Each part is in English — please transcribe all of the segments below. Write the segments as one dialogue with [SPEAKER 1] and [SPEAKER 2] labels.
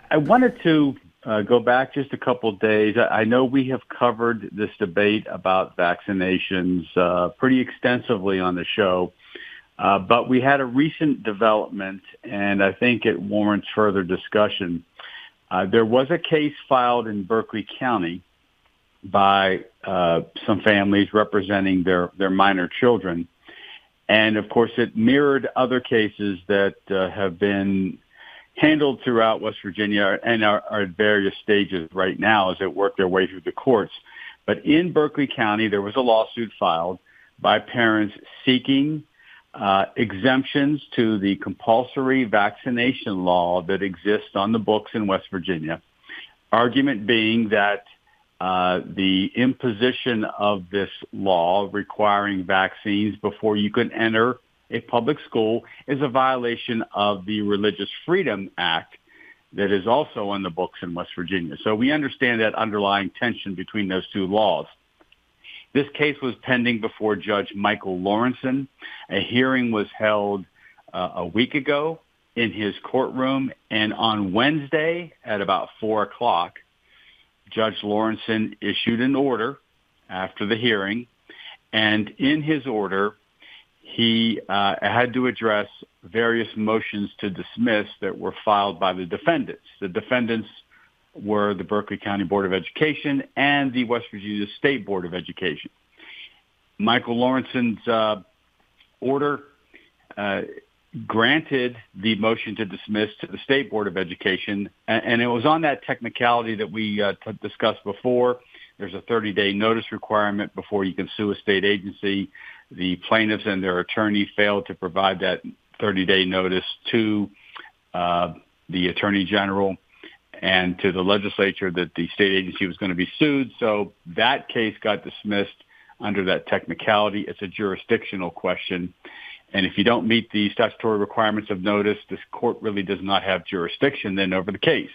[SPEAKER 1] I wanted to go back just a couple of days. I know we have covered this debate about vaccinations pretty extensively on the show, but we had a recent development, and I think it warrants further discussion. There was a case filed in Berkeley County by some families representing their minor children. And, of course, it mirrored other cases that have been handled throughout West Virginia and are at various stages right now as they work their way through the courts. But in Berkeley County, there was a lawsuit filed by parents seeking exemptions to the compulsory vaccination law that exists on the books in West Virginia. Argument being that the imposition of this law requiring vaccines before you can enter a public school is a violation of the Religious Freedom Act that is also on the books in West Virginia. So we understand that underlying tension between those two laws. This case was pending before Judge Michael Lawrenson. A hearing was held a week ago in his courtroom, and on Wednesday at about 4 o'clock, Judge Lawrenson issued an order after the hearing, and in his order, he had to address various motions to dismiss that were filed by the defendants. The defendants were the Berkeley County Board of Education and the West Virginia State Board of Education. Michael Lawrenson's order granted the motion to dismiss to the State Board of Education, and it was on that technicality that we discussed before. There's a 30-day notice requirement before you can sue a state agency. The plaintiffs and their attorney failed to provide that 30-day notice to the Attorney General and to the legislature that the state agency was going to be sued. So that case got dismissed under that technicality. It's a jurisdictional question. And if you don't meet the statutory requirements of notice, this court really does not have jurisdiction then over the case.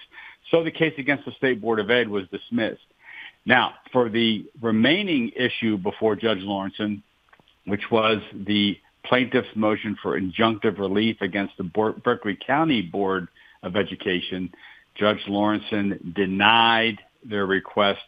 [SPEAKER 1] So the case against the State Board of Ed was dismissed. Now, for the remaining issue before Judge Lawrenson, which was the plaintiff's motion for injunctive relief against the Berkeley County Board of Education, Judge Lawrenson denied their request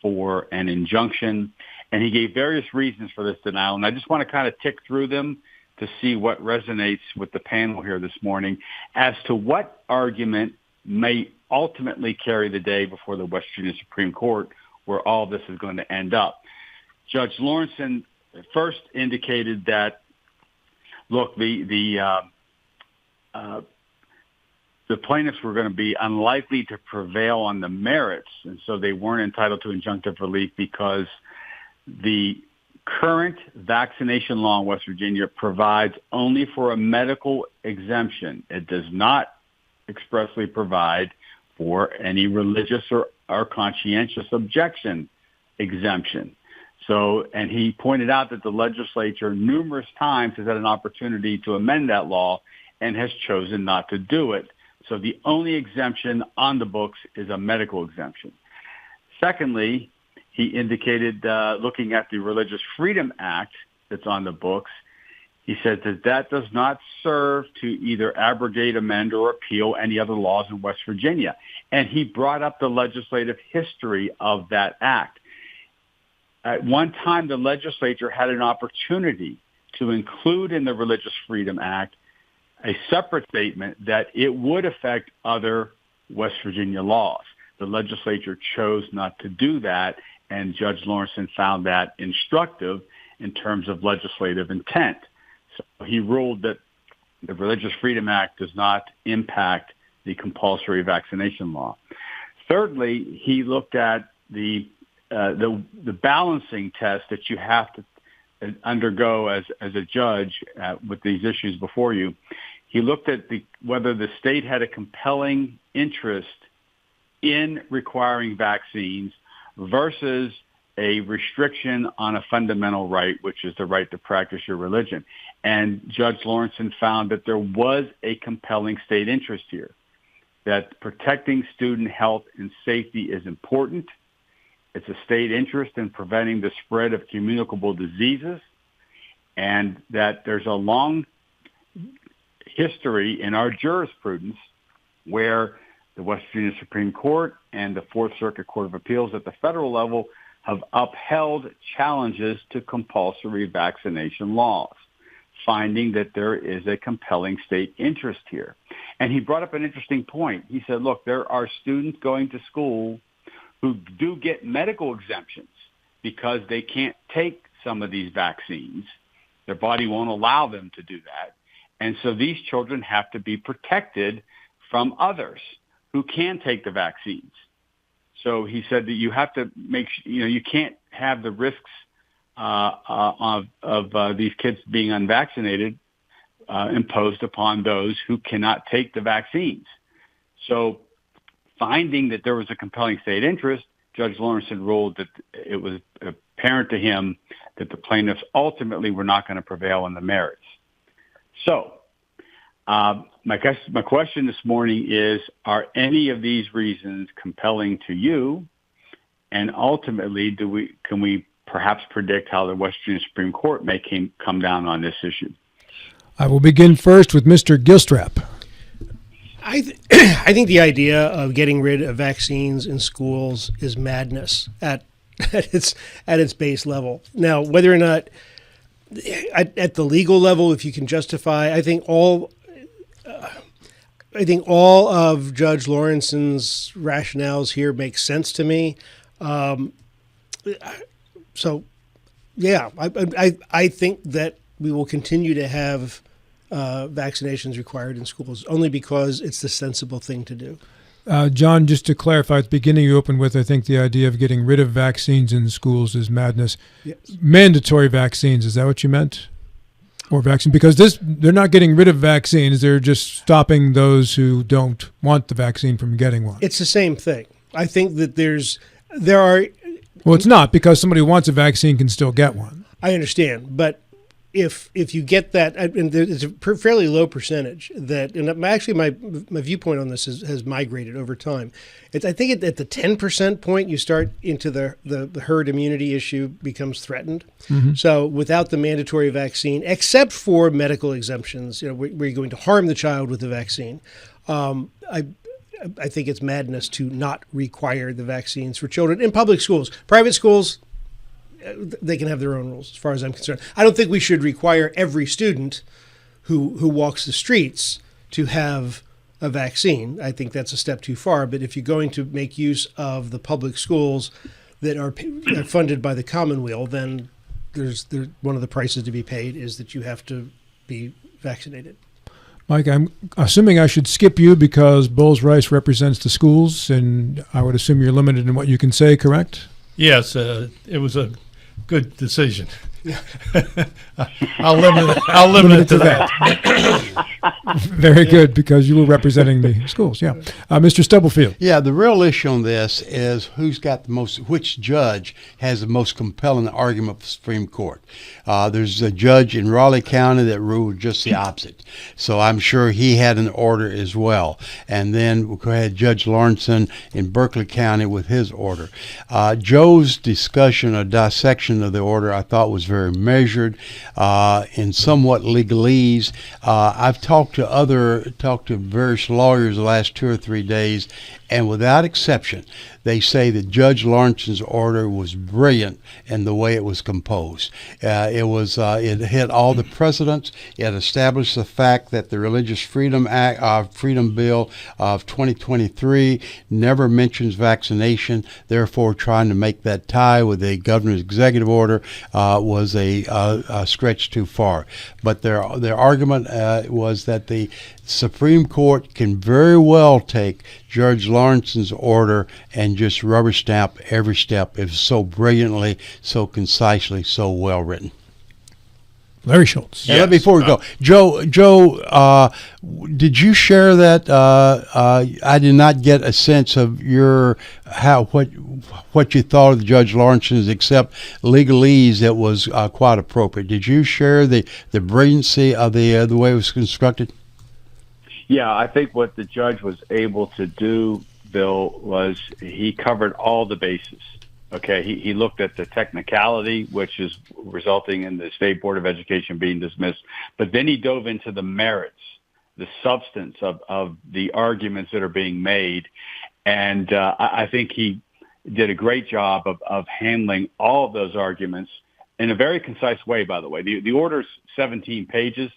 [SPEAKER 1] for an injunction, and he gave various reasons for this denial. And I just want to kind of tick through them to see what resonates with the panel here this morning as to what argument may ultimately carry the day before the West Virginia Supreme Court, where all this is going to end up. Judge Lawrenson first indicated that, look, the plaintiffs were going to be unlikely to prevail on the merits, and so they weren't entitled to injunctive relief because the current vaccination law in West Virginia provides only for a medical exemption. It does not expressly provide for any religious or conscientious objection exemption. So, and he pointed out that the legislature numerous times has had an opportunity to amend that law and has chosen not to do it. So the only exemption on the books is a medical exemption. Secondly, he indicated, looking at the Religious Freedom Act that's on the books, he said that does not serve to either abrogate, amend, or appeal any other laws in West Virginia. And he brought up the legislative history of that act. At one time, the legislature had an opportunity to include in the Religious Freedom Act a separate statement that it would affect other West Virginia laws. The legislature chose not to do that, and Judge Lawrenson found that instructive in terms of legislative intent. So he ruled that the Religious Freedom Act does not impact the compulsory vaccination law. Thirdly, he looked at the balancing test that you have to undergo as a judge with these issues before you. He looked at whether the state had a compelling interest in requiring vaccines versus a restriction on a fundamental right, which is the right to practice your religion. And Judge Lawrenson found that there was a compelling state interest here, that protecting student health and safety is important. It's a state interest in preventing the spread of communicable diseases, and that there's a long history in our jurisprudence where the West Virginia Supreme Court and the Fourth Circuit Court of Appeals at the federal level have upheld challenges to compulsory vaccination laws, finding that there is a compelling state interest here. And he brought up an interesting point. He said, look, there are students going to school who do get medical exemptions because they can't take some of these vaccines. Their body won't allow them to do that. And so these children have to be protected from others who can take the vaccines. So he said that you have to make sure, you can't have the risks of these kids being unvaccinated imposed upon those who cannot take the vaccines. So finding that there was a compelling state interest, Judge Lawrenson ruled that it was apparent to him that the plaintiffs ultimately were not going to prevail on the merits. So my question this morning is, are any of these reasons compelling to you? And ultimately, can we perhaps predict how the West Virginia Supreme Court may come down on this issue?
[SPEAKER 2] I will begin first with Mr. Gilstrap.
[SPEAKER 3] I think the idea of getting rid of vaccines in schools is madness at its base level. Now, whether or not at the legal level, if you can justify, I think all of Judge Lawrenson's rationales here make sense to me. So, yeah, I think that we will continue to have vaccinations required in schools only because it's the sensible thing to do.
[SPEAKER 2] John, just to clarify, at the beginning you opened with, I think the idea of getting rid of vaccines in schools is madness.
[SPEAKER 3] Yes.
[SPEAKER 2] Mandatory vaccines, is that what you meant? Or vaccine? Because they're not getting rid of vaccines, they're just stopping those who don't want the vaccine from getting one.
[SPEAKER 3] It's the same thing. I think that there are...
[SPEAKER 2] Well, it's not, because somebody who wants a vaccine can still get one.
[SPEAKER 3] I understand, but if you get that, and it's a fairly low percentage that, and actually my viewpoint on this has migrated over time. I think at the 10% point, you start into the herd immunity issue becomes threatened. Mm-hmm. So without the mandatory vaccine, except for medical exemptions, where you're going to harm the child with the vaccine, I think it's madness to not require the vaccines for children in public schools. Private schools, they can have their own rules, as far as I'm concerned. I don't think we should require every student who walks the streets to have a vaccine. I think that's a step too far. But if you're going to make use of the public schools that are funded by the Commonweal, then one of the prices to be paid is that you have to be vaccinated.
[SPEAKER 2] Mike, I'm assuming I should skip you because Bowles-Rice represents the schools, and I would assume you're limited in what you can say, correct?
[SPEAKER 4] Yes, it was a good decision. I'll limit it to that.
[SPEAKER 2] Very good, because you were representing the schools. Yeah, Mr. Stubblefield.
[SPEAKER 5] Yeah, the real issue on this is which judge has the most compelling argument for the Supreme Court. There's a judge in Raleigh County that ruled just the opposite, so I'm sure he had an order as well. And then we had Judge Lawrenson in Berkeley County with his order. Joe's discussion or dissection of the order I thought was very measured and somewhat legalese. I've talked to various lawyers the last 2 or 3 days, and without exception, they say that Judge Lawrenson's order was brilliant in the way it was composed. It hit all the precedents. It established the fact that the Religious Freedom Bill of 2023 never mentions vaccination. Therefore, trying to make that tie with the governor's executive order was a stretch too far. But their argument was that the Supreme Court can very well take Judge Lawrenson's order and just rubber stamp every step. It was so brilliantly, so concisely, so well written.
[SPEAKER 2] Larry Schultz.
[SPEAKER 5] Yes. Before we go, Joe, did you share that? I did not get a sense of what you thought of Judge Lawrenson's, except legalese that was quite appropriate. Did you share the brilliancy of the way it was constructed?
[SPEAKER 1] Yeah, I think what the judge was able to do, Bill, was he covered all the bases. Okay, he looked at the technicality, which is resulting in the State Board of Education being dismissed, but then he dove into the merits the substance of the arguments that are being made. And I think he did a great job of handling all of those arguments in a very concise way, by the way. The order's 17 pages.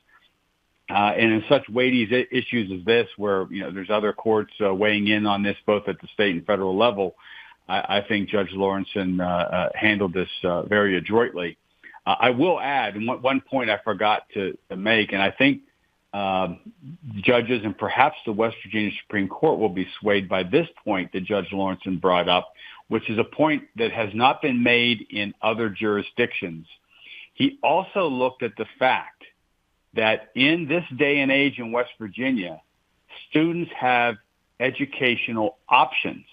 [SPEAKER 1] And in such weighty issues as this, where there's other courts weighing in on this, both at the state and federal level, I think Judge Lawrenson handled this very adroitly. I will add, and one point I forgot to make, and I think judges and perhaps the West Virginia Supreme Court will be swayed by this point that Judge Lawrenson brought up, which is a point that has not been made in other jurisdictions. He also looked at the fact that in this day and age in West Virginia, students have educational options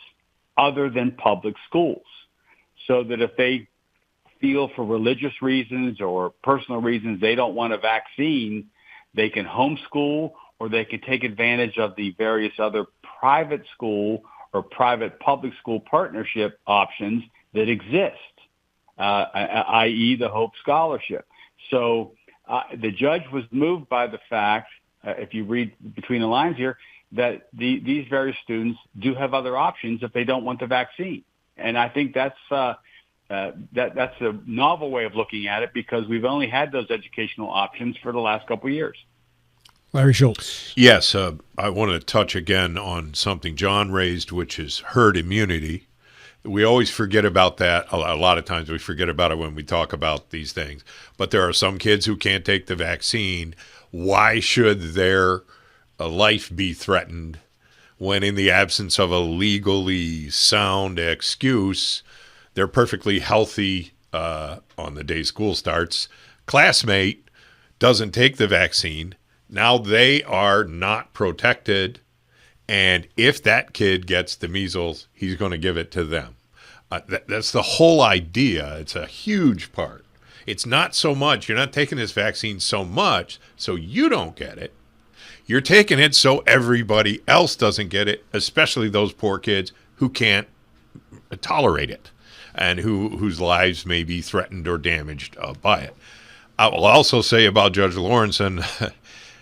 [SPEAKER 1] other than public schools. So that if they feel for religious reasons or personal reasons they don't want a vaccine, they can homeschool or they can take advantage of the various other private school or private public school partnership options that exist, i.e. the Hope Scholarship. So the judge was moved by the fact, if you read between the lines here, that these various students do have other options if they don't want the vaccine. And I think that's that's a novel way of looking at it, because we've only had those educational options for the last couple of years.
[SPEAKER 2] Larry Schultz.
[SPEAKER 6] Yes, I want to touch again on something John raised, which is herd immunity. We always forget about that. A lot of times we forget about it when we talk about these things. But there are some kids who can't take the vaccine. Why should their life be threatened when, in the absence of a legally sound excuse, their perfectly healthy, on the day school starts, classmate doesn't take the vaccine? Now they are not protected, and if that kid gets the measles, he's going to give it to them. That's the whole idea. It's a huge part. It's not so much, you're not taking this vaccine so much so you don't get it. You're taking it so everybody else doesn't get it, especially those poor kids who can't tolerate it and whose lives may be threatened or damaged by it. I will also say about Judge Lawrenson,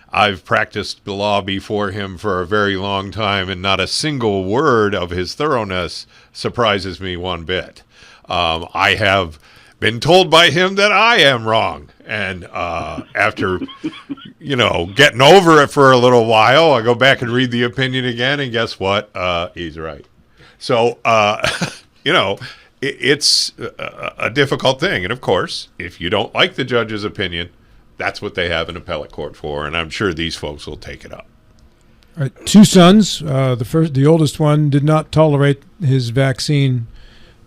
[SPEAKER 6] I've practiced the law before him for a very long time, and not a single word of his thoroughness surprises me one bit. I have been told by him that I am wrong. And after, getting over it for a little while, I go back and read the opinion again, and guess what? He's right. So, it's a difficult thing. And, of course, if you don't like the judge's opinion, that's what they have an appellate court for, and I'm sure these folks will take it up.
[SPEAKER 2] All right, two sons. The oldest one did not tolerate his vaccine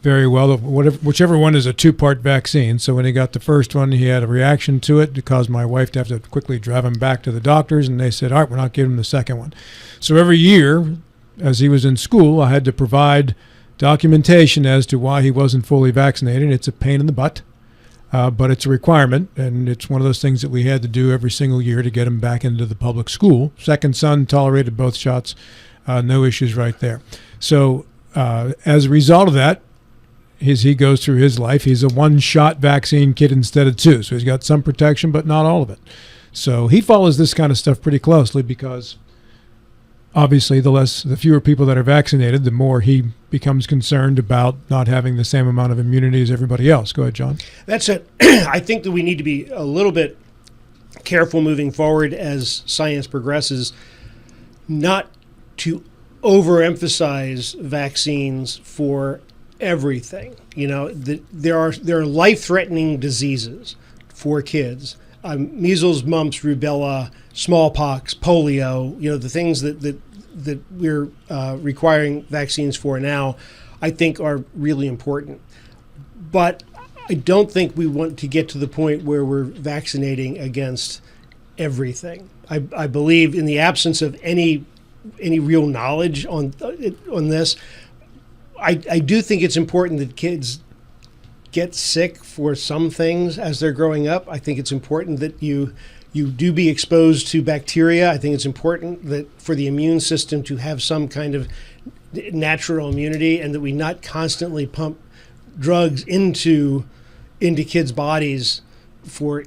[SPEAKER 2] very well. Whichever one is a two-part vaccine. So when he got the first one, he had a reaction to it. It caused my wife to have to quickly drive him back to the doctors, and they said, all right, we're not giving him the second one. So every year, as he was in school, I had to provide documentation as to why he wasn't fully vaccinated. It's a pain in the butt. But it's a requirement, and it's one of those things that we had to do every single year to get him back into the public school. Second son tolerated both shots, no issues right there. So as a result of that, as he goes through his life, he's a one-shot vaccine kid instead of two. So he's got some protection, but not all of it. So he follows this kind of stuff pretty closely, because obviously the fewer people that are vaccinated, the more he becomes concerned about not having the same amount of immunity as everybody else. Go ahead, John. That's
[SPEAKER 3] it. I think that we need to be a little bit careful moving forward as science progresses, not to overemphasize vaccines for everything. There are life-threatening diseases for kids. Measles, mumps, rubella, smallpox, polio, the things that we're requiring vaccines for now, I think are really important. But I don't think we want to get to the point where we're vaccinating against everything. I believe, in the absence of any real knowledge on this, I do think it's important that kids get sick for some things as they're growing up. I think it's important that you do be exposed to bacteria. I think it's important that for the immune system to have some kind of natural immunity, and that we not constantly pump drugs into kids' bodies for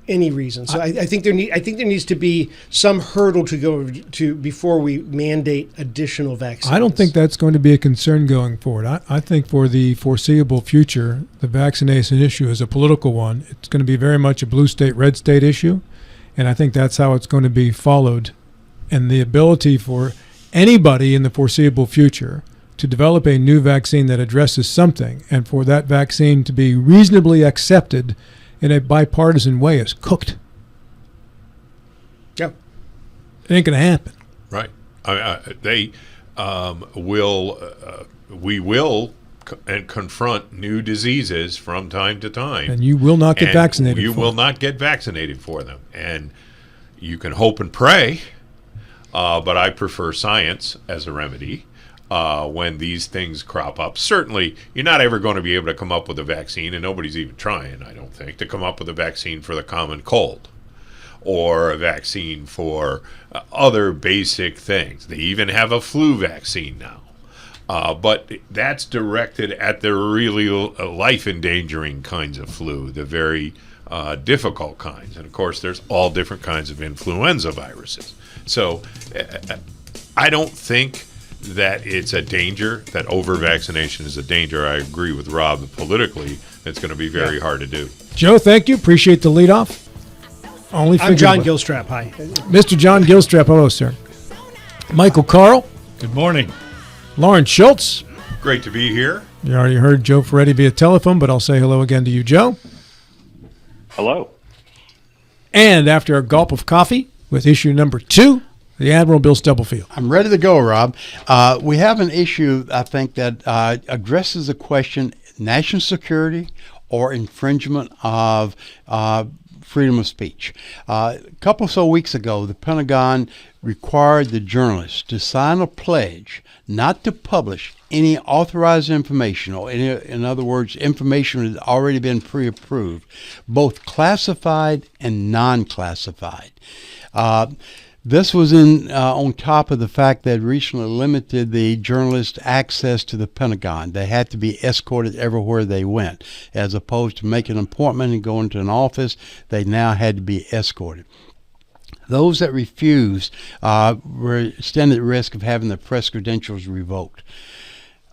[SPEAKER 3] any reason. So I think there needs to be some hurdle to go to before we mandate additional vaccines.
[SPEAKER 2] I don't think that's going to be a concern going forward. I think for the foreseeable future, the vaccination issue is a political one. It's going to be very much a blue state, red state issue, and I think that's how it's going to be followed. And the ability for anybody in the foreseeable future to develop a new vaccine that addresses something, and for that vaccine to be reasonably accepted in a bipartisan way, is cooked.
[SPEAKER 3] Yep.
[SPEAKER 2] It ain't going to happen.
[SPEAKER 6] Right. We will confront new diseases from time to time.
[SPEAKER 2] And you will not get vaccinated
[SPEAKER 6] You
[SPEAKER 2] for
[SPEAKER 6] will
[SPEAKER 2] them.
[SPEAKER 6] not get vaccinated for them. And you can hope and pray, but I prefer science as a remedy. When these things crop up. Certainly, you're not ever going to be able to come up with a vaccine, and nobody's even trying, I don't think, to come up with a vaccine for the common cold or a vaccine for other basic things. They even have a flu vaccine now. But that's directed at the really life-endangering kinds of flu, the very difficult kinds. And, of course, there's all different kinds of influenza viruses. So I don't think that it's a danger, that over-vaccination is a danger. I agree with Rob that politically it's going to be very hard to do.
[SPEAKER 2] Joe, thank you. Appreciate the lead-off.
[SPEAKER 3] I'm John Gilstrap. Hi.
[SPEAKER 2] Mr. John Gilstrap. Hello, sir. Michael Carl.
[SPEAKER 4] Good morning.
[SPEAKER 2] Lawrence Schultz.
[SPEAKER 6] Great to be here.
[SPEAKER 2] You already heard Joe Ferretti via telephone, but I'll say hello again to you, Joe.
[SPEAKER 1] Hello.
[SPEAKER 2] And after a gulp of coffee with issue number 2, the Admiral Bill Stubblefield.
[SPEAKER 5] I'm ready to go, Rob. We have an issue, I think, that addresses the question, national security or infringement of freedom of speech. A couple so weeks ago, the Pentagon required the journalists to sign a pledge not to publish any authorized information, or in other words, information that had already been pre-approved, both classified and non-classified. This was on top of the fact that recently limited the journalists' access to the Pentagon. They had to be escorted everywhere they went. As opposed to making an appointment and going to an office, they now had to be escorted. Those that refused were standing at risk of having their press credentials revoked.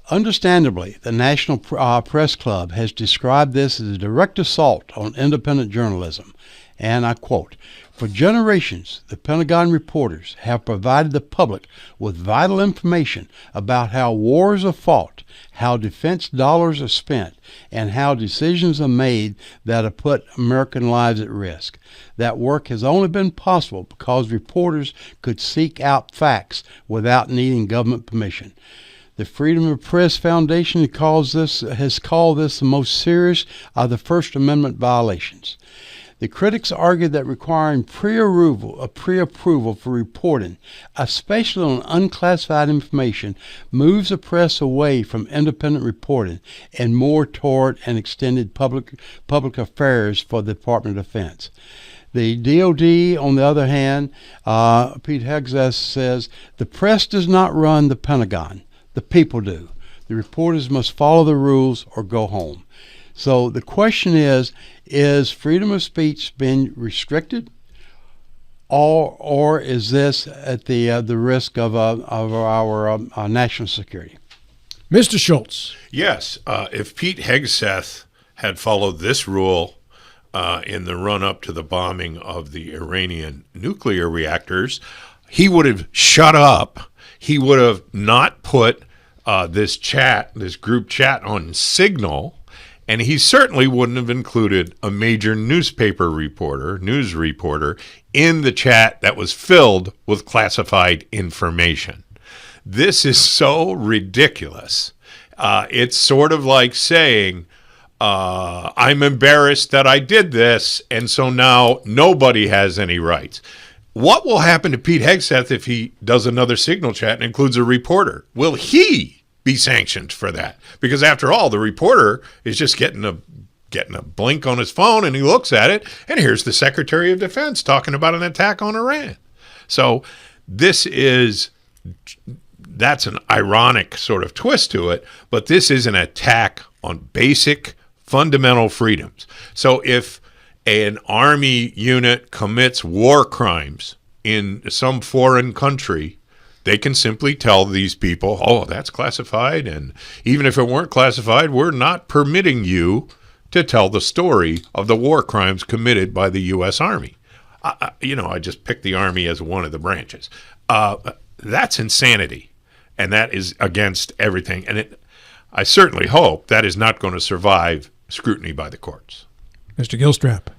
[SPEAKER 5] Understandably, the National Press Club has described this as a direct assault on independent journalism. And I quote, "For generations, the Pentagon reporters have provided the public with vital information about how wars are fought, how defense dollars are spent, and how decisions are made that have put American lives at risk. That work has only been possible because reporters could seek out facts without needing government permission. The Freedom of Press Foundation has called this the most serious of the First Amendment violations. The critics argue that requiring pre-approval for reporting, especially on unclassified information, moves the press away from independent reporting and more toward an extended public affairs for the Department of Defense. The DOD, on the other hand, Pete Hegseth says, the press does not run the Pentagon. The people do. The reporters must follow the rules or go home. So the question is freedom of speech being restricted, or is this at the risk of our national security?
[SPEAKER 2] Mr. Schultz.
[SPEAKER 6] Yes. If Pete Hegseth had followed this rule in the run-up to the bombing of the Iranian nuclear reactors, he would have shut up. He would have not put this group chat on Signal, and he certainly wouldn't have included a major news reporter in the chat that was filled with classified information. This is so ridiculous. It's sort of like saying, I'm embarrassed that I did this, and so now nobody has any rights. What will happen to Pete Hegseth if he does another Signal chat and includes a reporter? Will he be sanctioned for that? Because after all, the reporter is just getting a blink on his phone, and he looks at it, and here's the Secretary of Defense talking about an attack on Iran. So that's an ironic sort of twist to it, but this is an attack on basic fundamental freedoms. So if an Army unit commits war crimes in some foreign country, they can simply tell these people, oh, that's classified, and even if it weren't classified, we're not permitting you to tell the story of the war crimes committed by the U.S. Army. I just picked the Army as one of the branches. That's insanity, and that is against everything. And I certainly hope that is not going to survive scrutiny by the courts.
[SPEAKER 2] Mr. Gilstrap.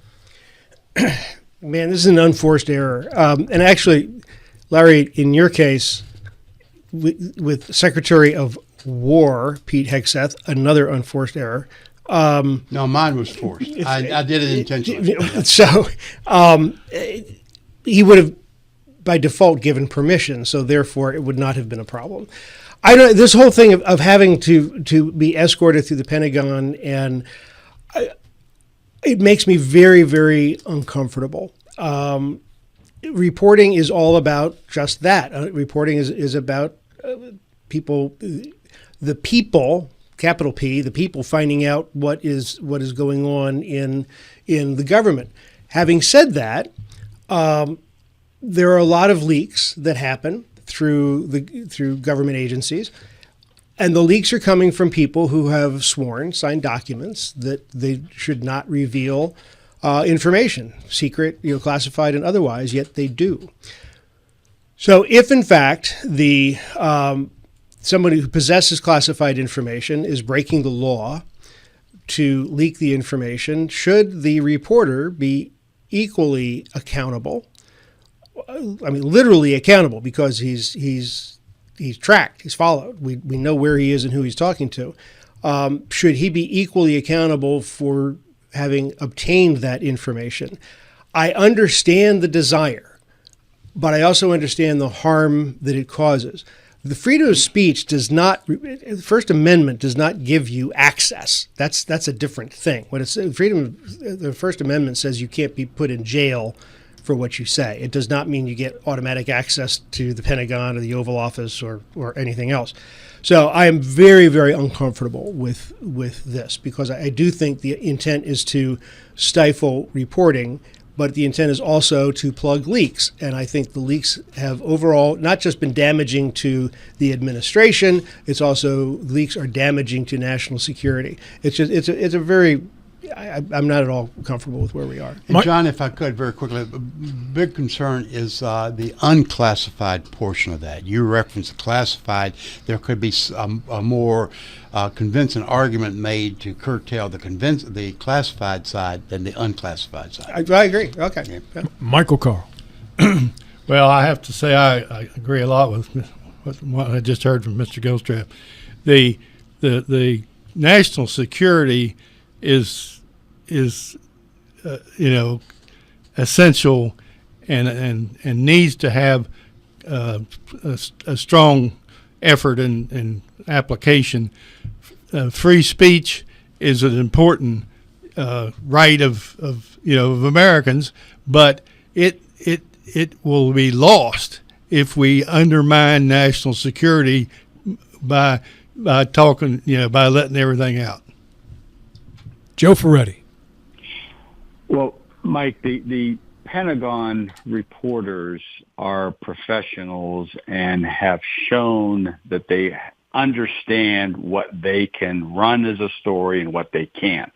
[SPEAKER 3] Man, this is an unforced error. And actually, Larry, in your case, with Secretary of War Pete Hegseth, another unforced error.
[SPEAKER 5] No, mine was forced. I did it intentionally.
[SPEAKER 3] So he would have, by default, given permission. So therefore, it would not have been a problem. I know this whole thing of having to be escorted through the Pentagon, and it makes me very, very uncomfortable. Reporting is all about just that. Reporting is about people, the people, capital P, the people finding out what is going on in the government. Having said that, there are a lot of leaks that happen through government agencies, and the leaks are coming from people who have signed documents that they should not reveal information, secret, classified and otherwise, yet they do. So if in fact somebody who possesses classified information is breaking the law to leak the information, should the reporter be equally accountable? I mean, literally accountable, because he's tracked, he's followed. We know where he is and who he's talking to. Should he be equally accountable for having obtained that information? I understand the desire, but I also understand the harm that it causes. The freedom of speech the First Amendment does not give you access. That's a different thing. The First Amendment says you can't be put in jail for what you say. It does not mean you get automatic access to the Pentagon or the Oval Office or anything else. So I am very, very uncomfortable with this, because I do think the intent is to stifle reporting, but the intent is also to plug leaks. And I think the leaks have overall not just been damaging to the administration, leaks are damaging to national security. I'm not at all comfortable with where we are.
[SPEAKER 5] And John, if I could, very quickly, a big concern is the unclassified portion of that. You referenced the classified. There could be a more convincing argument made to curtail the classified side than the unclassified side.
[SPEAKER 3] I agree. Okay.
[SPEAKER 5] Yeah.
[SPEAKER 2] Michael Carl.
[SPEAKER 4] Well, I have to say I agree a lot with what I just heard from Mr. Gilstrap. The national security is essential and needs to have a strong effort and application. Free speech is an important right of Americans, but it will be lost if we undermine national security by talking, by letting everything out.
[SPEAKER 2] Joe Ferretti.
[SPEAKER 1] Well, Mike, the Pentagon reporters are professionals and have shown that they understand what they can run as a story and what they can't.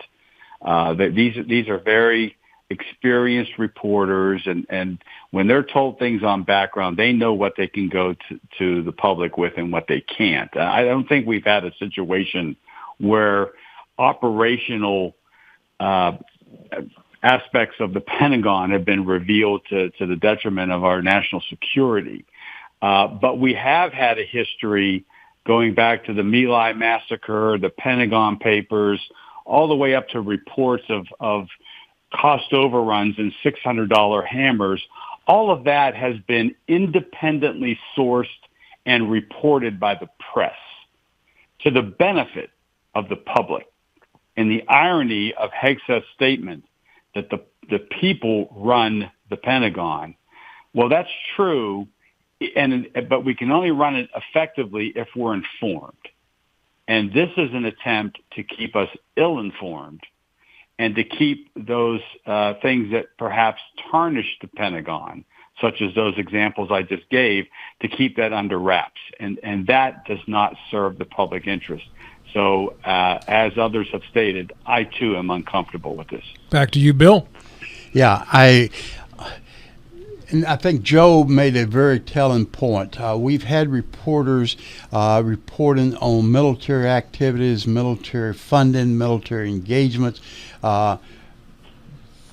[SPEAKER 1] These are very experienced reporters, and when they're told things on background, they know what they can go to the public with and what they can't. I don't think we've had a situation where operational aspects of the Pentagon have been revealed to the detriment of our national security. But we have had a history going back to the My Lai massacre, the Pentagon Papers, all the way up to reports of cost overruns and $600 hammers. All of that has been independently sourced and reported by the press to the benefit of the public. And the irony of Hegseth's statement that the people run the Pentagon, well, that's true, but we can only run it effectively if we're informed. And this is an attempt to keep us ill-informed. and to keep those things that perhaps tarnish the Pentagon, such as those examples I just gave, to keep that under wraps. And that does not serve the public interest. So as others have stated, I too am uncomfortable with this.
[SPEAKER 2] Back to you, Bill.
[SPEAKER 5] Yeah, I think Joe made a very telling point. We've had reporters reporting on military activities, military funding, military engagements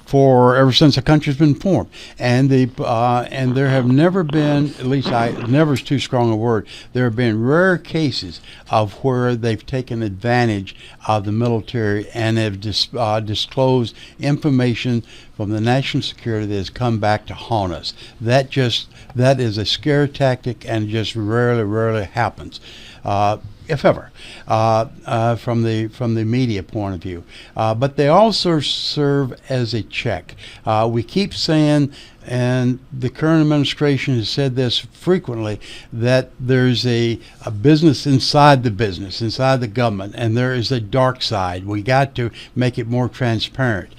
[SPEAKER 5] for ever since the country's been formed, and there have never been, at least never is too strong a word. There have been rare cases of where they've taken advantage of the military and have disclosed information from the national security that has come back to haunt us. That is a scare tactic, and just rarely happens. If ever, from the media point of view. But they also serve as a check. We keep saying, and the current administration has said this frequently, that there's a business inside the government, and there is a dark side. We got to make it more transparent.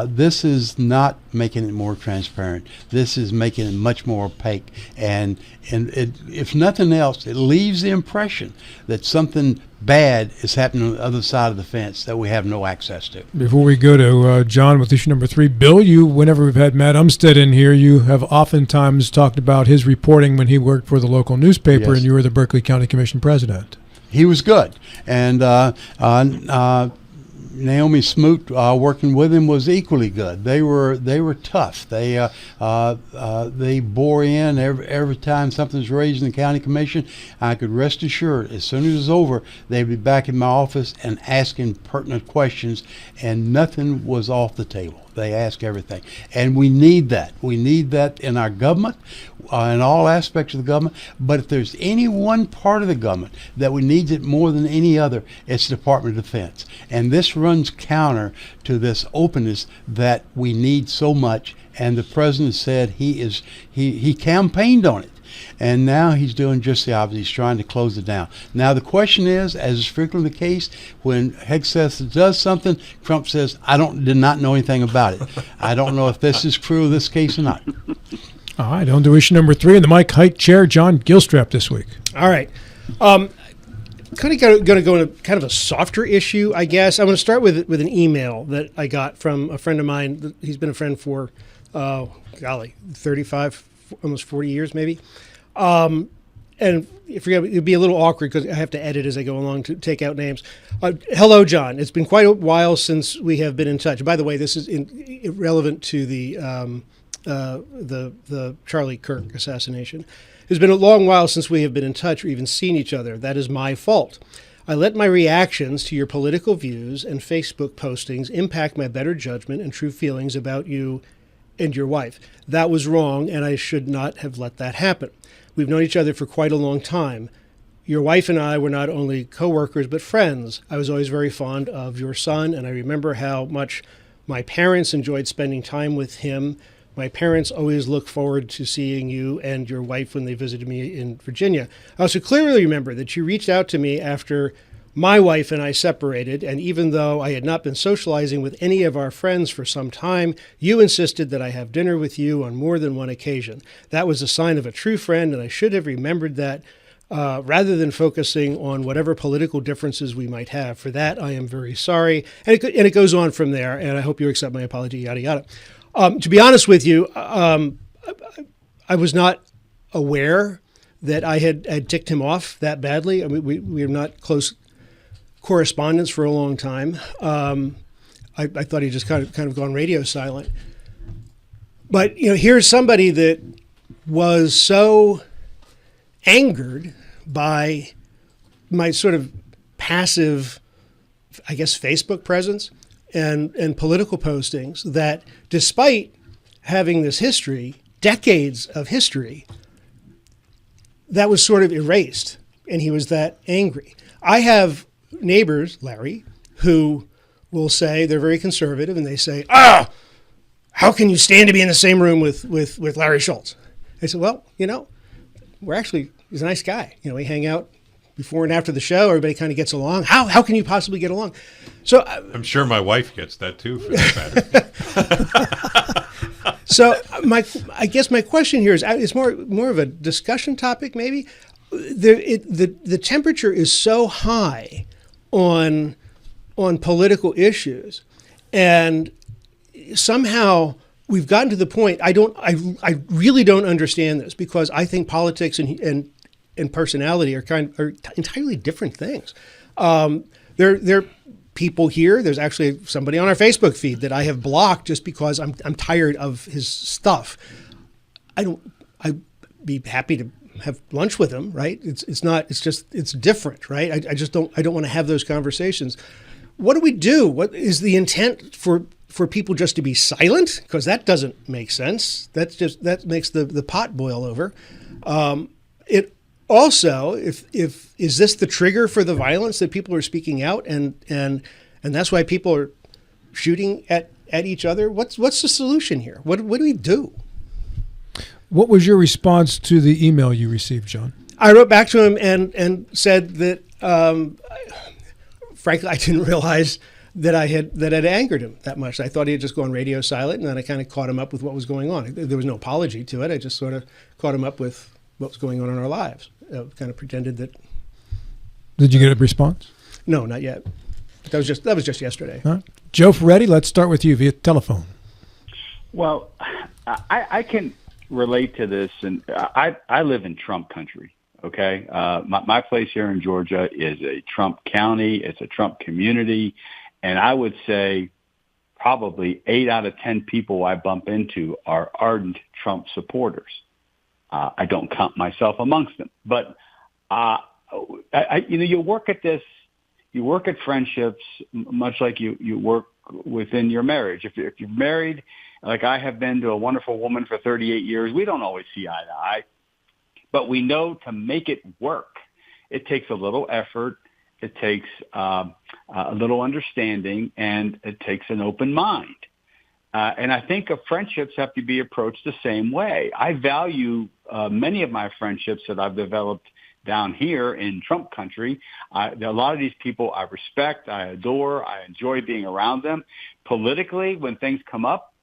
[SPEAKER 5] This is not making it more transparent. This is making it much more opaque. And if nothing else, it leaves the impression that something bad is happening on the other side of the fence that we have no access to.
[SPEAKER 2] Before we go to John with issue number 3, Bill, whenever we've had Matt Umstead in here, you have oftentimes talked about his reporting when he worked for the local newspaper,
[SPEAKER 5] Yes.
[SPEAKER 2] and you were the Berkeley County Commission president.
[SPEAKER 5] He was good, and Naomi Smoot working with him was equally good. They were tough. They bore in every time something's raised in the county commission. I could rest assured, as soon as it was over, they'd be back in my office and asking pertinent questions, and nothing was off the table. They ask everything, and we need that. We need that in our government, in all aspects of the government. But if there's any one part of the government that we needs it more than any other, it's the Department of Defense. And this runs counter to this openness that we need so much. And the president said he campaigned on it. And now he's doing just the opposite. He's trying to close it down. Now the question is, as is frequently the case, when Hegseth does something, Trump says, did not know anything about it. I don't know if this is true of this case or not.
[SPEAKER 2] All right, on to issue number 3, and the Mike Height Chair, John Gilstrap, this week.
[SPEAKER 3] All right. Kind of going to go into kind of a softer issue, I guess. I'm going to start with an email that I got from a friend of mine. He's been a friend for, 35, almost 40 years maybe. And I forget, it'd be a little awkward because I have to edit as I go along to take out names. Hello, John. It's been quite a while since we have been in touch. By the way, this is irrelevant to the Charlie Kirk assassination. It's been a long while since we have been in touch or even seen each other. That is my fault. I let my reactions to your political views and Facebook postings impact my better judgment and true feelings about you and your wife. That was wrong, and I should not have let that happen. We've known each other for quite a long time. Your wife and I were not only co-workers, but friends. I was always very fond of your son, and I remember how much my parents enjoyed spending time with him. My parents always look forward to seeing you and your wife when they visited me in Virginia. I also clearly remember that you reached out to me after my wife and I separated, and even though I had not been socializing with any of our friends for some time, you insisted that I have dinner with you on more than one occasion. That was a sign of a true friend, and I should have remembered that rather than focusing on whatever political differences we might have. For that, I am very sorry. And it goes on from there, and I hope you accept my apology, yada, yada. To be honest with you, I was not aware that I had ticked him off that badly. I mean, we are not close correspondence for a long time. I thought he just kind of gone radio silent. But here's somebody that was so angered by my sort of passive, I guess, Facebook presence and political postings that, despite having this history, decades of history, that was sort of erased, and he was that angry. I have neighbors, Larry, who will say they're very conservative, and they say, how can you stand to be in the same room with Larry Schultz? I said, well, he's a nice guy. We hang out before and after the show, everybody kind of gets along. How can you possibly get along? So
[SPEAKER 6] I'm sure my wife gets that too, for that matter.
[SPEAKER 3] So I guess my question here is more of a discussion topic, maybe. The temperature is so high on political issues, and somehow we've gotten to the point. I really don't understand this, because I think politics and personality are entirely different things. There people here. There's actually somebody on our Facebook feed that I have blocked just because I'm tired of his stuff. I'd be happy to have lunch with him, right? It's different, right? I don't want to have those conversations. What do we do? What is the intent for people just to be silent? Because that doesn't make sense. That makes the pot boil over. It also, if is this the trigger for the violence that people are speaking out, and that's why people are shooting at each other? What's the solution here? What do we do?
[SPEAKER 2] What was your response to the email you received, John?
[SPEAKER 3] I wrote back to him and said that, frankly, I didn't realize that I'd angered him that much. I thought he had just gone radio silent, and then I kind of caught him up with what was going on. There was no apology to it. I just sort of caught him up with what was going on in our lives. Kind of pretended that.
[SPEAKER 2] Did you get a response?
[SPEAKER 3] No, not yet. That was just yesterday.
[SPEAKER 2] All right. Joe Ferretti, let's start with you via telephone.
[SPEAKER 1] Well, I can relate to this, and I live in Trump country. Okay, my place here in Georgia is a Trump county. It's a Trump community, and I would say probably 8 out of 10 people I bump into are ardent Trump supporters. I don't count myself amongst them, but you work at this. You work at friendships much like you work within your marriage. If you're married, like I have been to a wonderful woman for 38 years, we don't always see eye to eye, but we know to make it work, it takes a little effort, it takes a little understanding, and it takes an open mind. And I think friendships have to be approached the same way. I value many of my friendships that I've developed down here in Trump country. A lot of these people I respect, I adore, I enjoy being around them. Politically, when things come up,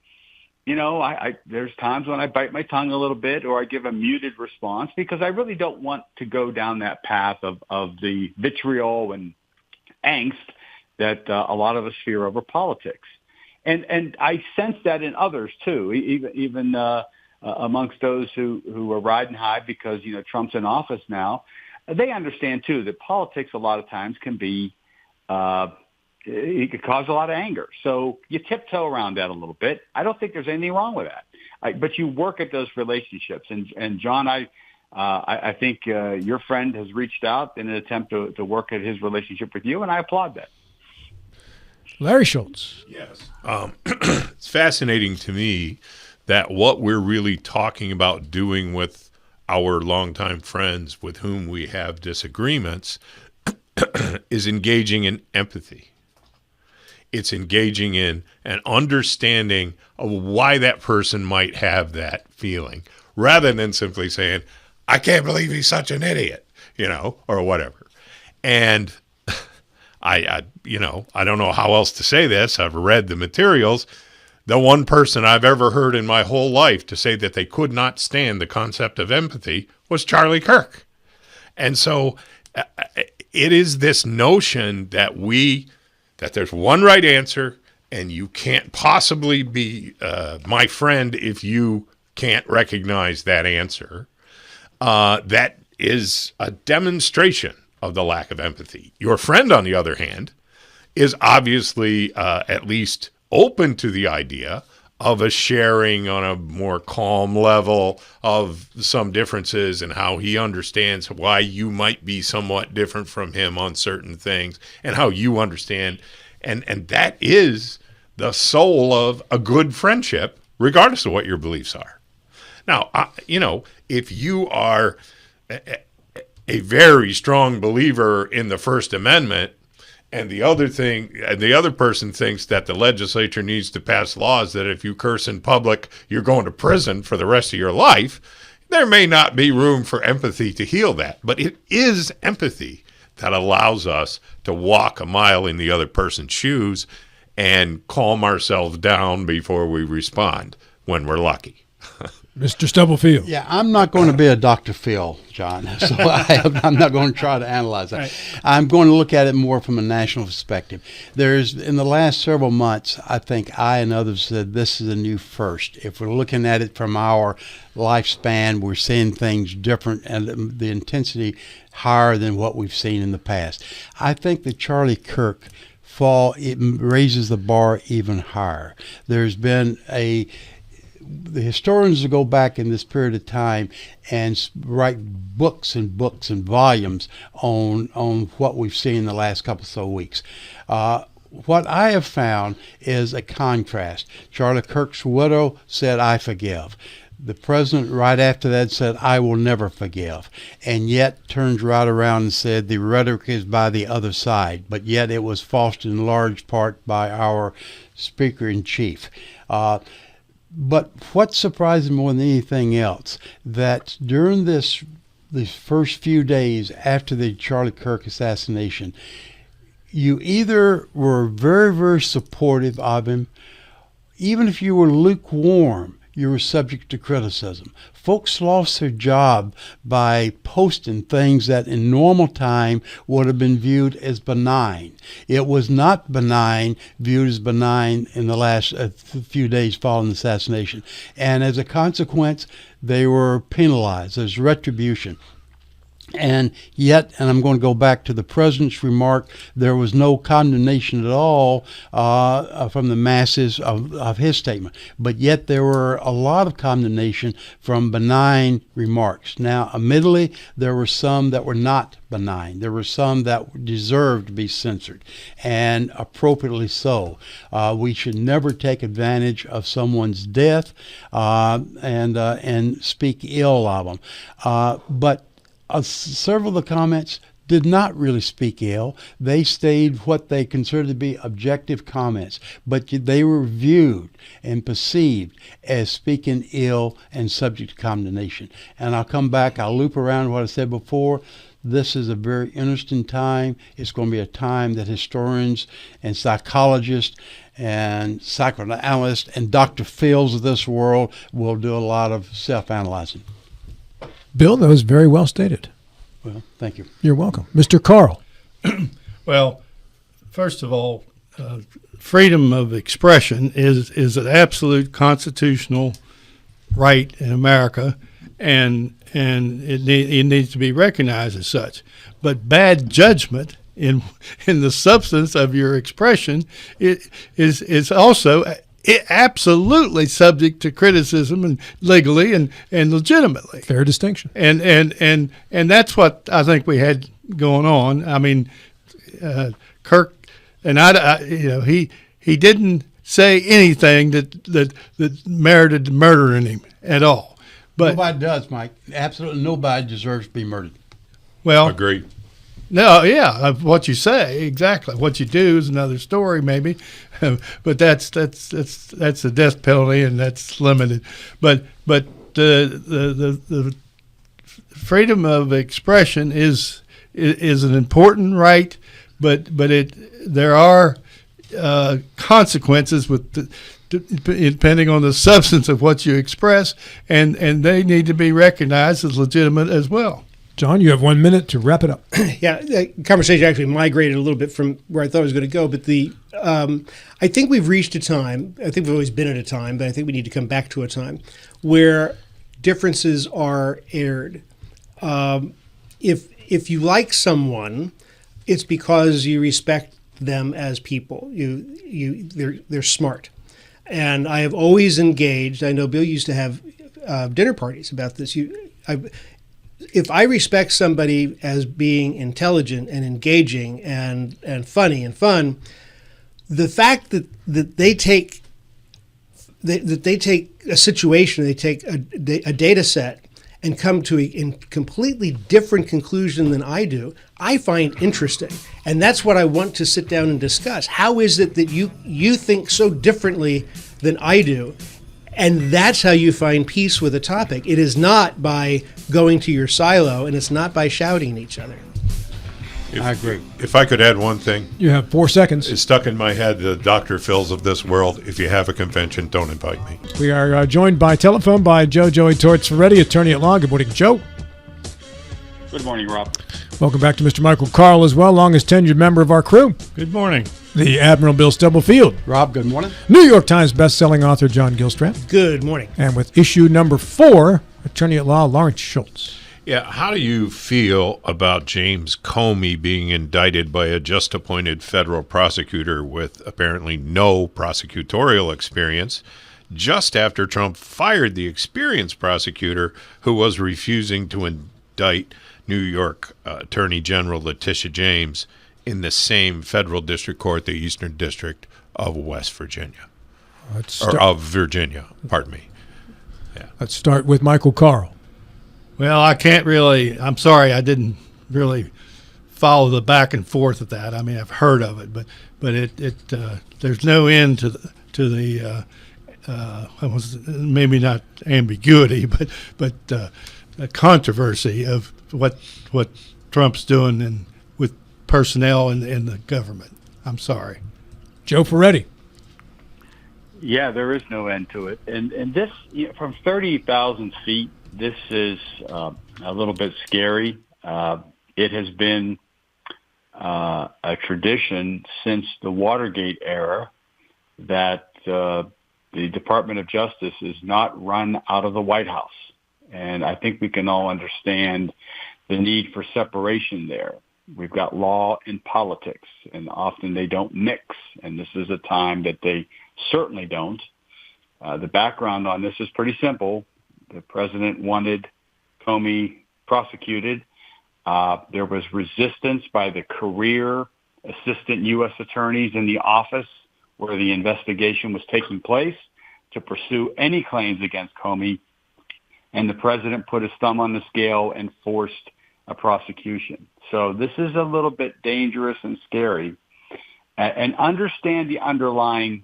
[SPEAKER 1] there's times when I bite my tongue a little bit, or I give a muted response, because I really don't want to go down that path of the vitriol and angst that a lot of us fear over politics. And I sense that in others too, even amongst those who are riding high because Trump's in office now. They understand too that politics a lot of times can be it could cause a lot of anger. So you tiptoe around that a little bit. I don't think there's anything wrong with that. But you work at those relationships. And John, I think your friend has reached out in an attempt to work at his relationship with you, and I applaud that.
[SPEAKER 2] Larry Schultz.
[SPEAKER 6] Yes. It's fascinating to me that what we're really talking about doing with our longtime friends with whom we have disagreements is engaging in empathy. It's engaging in an understanding of why that person might have that feeling, rather than simply saying, I can't believe he's such an idiot, or whatever. And I don't know how else to say this. I've read the materials. The one person I've ever heard in my whole life to say that they could not stand the concept of empathy was Charlie Kirk. And so it is this notion that there's one right answer, and you can't possibly be my friend if you can't recognize that answer. That is a demonstration of the lack of empathy. Your friend, on the other hand, is obviously at least open to the idea of a sharing on a more calm level of some differences and how he understands why you might be somewhat different from him on certain things and how you understand. And that is the soul of a good friendship, regardless of what your beliefs are. Now, if you are a very strong believer in the First Amendment, and the other person thinks that the legislature needs to pass laws that if you curse in public, you're going to prison for the rest of your life, There may not be room for empathy to heal that, but it is empathy that allows us to walk a mile in the other person's shoes and calm ourselves down before we respond when we're lucky.
[SPEAKER 2] Mr. Stubblefield.
[SPEAKER 5] Yeah, I'm not going to be a Dr. Phil, John, so I'm not going to try to analyze that.
[SPEAKER 3] Right.
[SPEAKER 5] I'm going to look at it more from a national perspective. In the last several months, I think I and others said this is a new first. If we're looking at it from our lifespan, we're seeing things different and the intensity higher than what we've seen in the past. I think the Charlie Kirk fall, it raises the bar even higher. There's been the historians will go back in this period of time and write books and books and volumes on what we've seen in the last couple of weeks. What I have found is a contrast. Charlie Kirk's widow said, "I forgive." The president right after that said, "I will never forgive," and yet turns right around and said the rhetoric is by the other side, but yet it was fostered in large part by our speaker-in-chief. But what surprised me more than anything else, that during these first few days after the Charlie Kirk assassination, you either were very, very supportive of him, even if you were lukewarm, you were subject to criticism. Folks lost their job by posting things that in normal time would have been viewed as benign. It was not viewed as benign in the last few days following the assassination. And as a consequence, they were penalized. There's retribution. And yet, and I'm going to go back to the president's remark, there was no condemnation at all from the masses of his statement. But yet there were a lot of condemnation from benign remarks. Now, admittedly, there were some that were not benign. There were some that deserved to be censored, and appropriately so. We should never take advantage of someone's death and speak ill of them. But several of the comments did not really speak ill. They stayed what they considered to be objective comments, but they were viewed and perceived as speaking ill and subject to condemnation. And I'll come back, I'll loop around what I said before. This is a very interesting time. It's going to be a time that historians and psychologists and psychoanalysts and Dr. Phils of this world will do a lot of self-analyzing.
[SPEAKER 2] Bill, that was very well stated.
[SPEAKER 5] Well, thank you.
[SPEAKER 2] You're welcome. Mr. Carl.
[SPEAKER 4] Well, first of all, freedom of expression is an absolute constitutional right in America, and it needs to be recognized as such. But bad judgment in the substance of your expression is also absolutely subject to criticism, and legally and legitimately.
[SPEAKER 2] Fair distinction.
[SPEAKER 4] And that's what I think we had going on. I mean, Kirk and he didn't say anything that merited murdering him at all. But
[SPEAKER 5] nobody does, Mike. Absolutely nobody deserves to be murdered.
[SPEAKER 4] Well,
[SPEAKER 6] Agreed.
[SPEAKER 4] No, yeah, what you say, exactly. What you do is another story, maybe, but that's the death penalty, and that's limited. But the freedom of expression is an important right, but there are consequences depending on the substance of what you express, and they need to be recognized as legitimate as well.
[SPEAKER 2] John, you have 1 minute to wrap it up.
[SPEAKER 3] Yeah, the conversation actually migrated a little bit from where I thought it was going to go, but I think we've reached a time, I think we've always been at a time, but I think we need to come back to a time where differences are aired. If you like someone, it's because you respect them as people. They're smart. And I have always engaged, I know Bill used to have dinner parties about this. If I respect somebody as being intelligent and engaging and funny and fun, the fact that they take a situation, they take a data set and come to a completely different conclusion than I do, I find interesting. And that's what I want to sit down and discuss. How is it that you think so differently than I do? And that's how you find peace with a topic. It is not by going to your silo, and it's not by shouting at each other.
[SPEAKER 5] I agree.
[SPEAKER 6] If I could add one thing,
[SPEAKER 2] You have 4 seconds.
[SPEAKER 6] it's stuck in my head, the Dr. Phils of this world. If you have a convention, don't invite me.
[SPEAKER 2] We are joined by telephone by Joey Torts Ferretti, attorney at law. Good morning, Joe.
[SPEAKER 1] Good morning, Rob.
[SPEAKER 2] Welcome back to Mr. Michael Carl as well, longest tenured member of our crew.
[SPEAKER 4] Good morning.
[SPEAKER 2] The Admiral Bill Stubblefield.
[SPEAKER 5] Rob, good morning.
[SPEAKER 2] New York Times bestselling author John Gilstrap.
[SPEAKER 3] Good morning.
[SPEAKER 2] And with issue number 4, attorney at law Lawrence Schultz.
[SPEAKER 6] Yeah, how do you feel about James Comey being indicted by a just-appointed federal prosecutor with apparently no prosecutorial experience, just after Trump fired the experienced prosecutor who was refusing to indict New York Attorney General Letitia James in the same federal district court, the Eastern District of West Virginia, or of Virginia, pardon me.
[SPEAKER 2] Let's start with Michael Carl.
[SPEAKER 4] Well, I'm sorry, I didn't really follow the back and forth of that. I mean, I've heard of it, but there's no end to the maybe not ambiguity, but the controversy of what Trump's doing with personnel in the government. I'm sorry.
[SPEAKER 2] Joe Ferretti.
[SPEAKER 1] Yeah, there is no end to it. And this, from 30,000 feet, this is a little bit scary. It has been a tradition since the Watergate era that the Department of Justice is not run out of the White House. And I think we can all understand the need for separation there. We've got law and politics, and often they don't mix. And this is a time that they certainly don't. The background on this is pretty simple. The president wanted Comey prosecuted. There was resistance by the career assistant U.S. attorneys in the office where the investigation was taking place to pursue any claims against Comey. And the president put his thumb on the scale and forced a prosecution. So this is a little bit dangerous and scary. And understand the underlying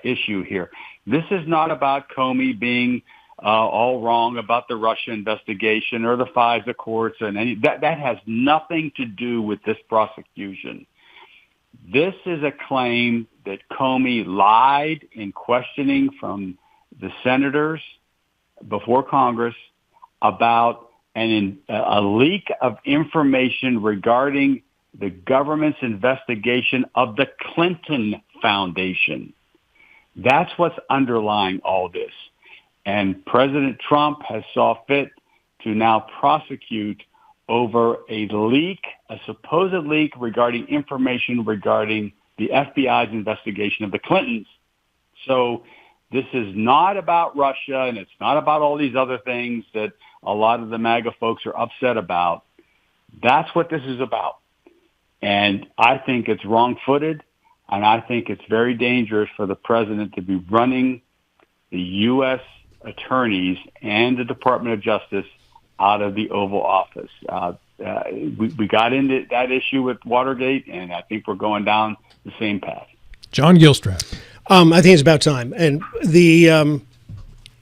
[SPEAKER 1] issue here. This is not about Comey being all wrong about the Russia investigation or the FISA courts and that has nothing to do with this prosecution. This is a claim that Comey lied in questioning from the senators before Congress about a leak of information regarding the government's investigation of the Clinton Foundation. That's what's underlying all this. And President Trump has saw fit to now prosecute over a leak, a supposed leak regarding information regarding the FBI's investigation of the Clintons. So this is not about Russia, and it's not about all these other things that a lot of the MAGA folks are upset about. That's what this is about. And I think it's wrong-footed, and I think it's very dangerous for the president to be running the U.S. attorneys and the Department of Justice out of the Oval Office. We got into that issue with Watergate, and I think we're going down the same path.
[SPEAKER 2] John Gilstrap.
[SPEAKER 3] I think it's about time. And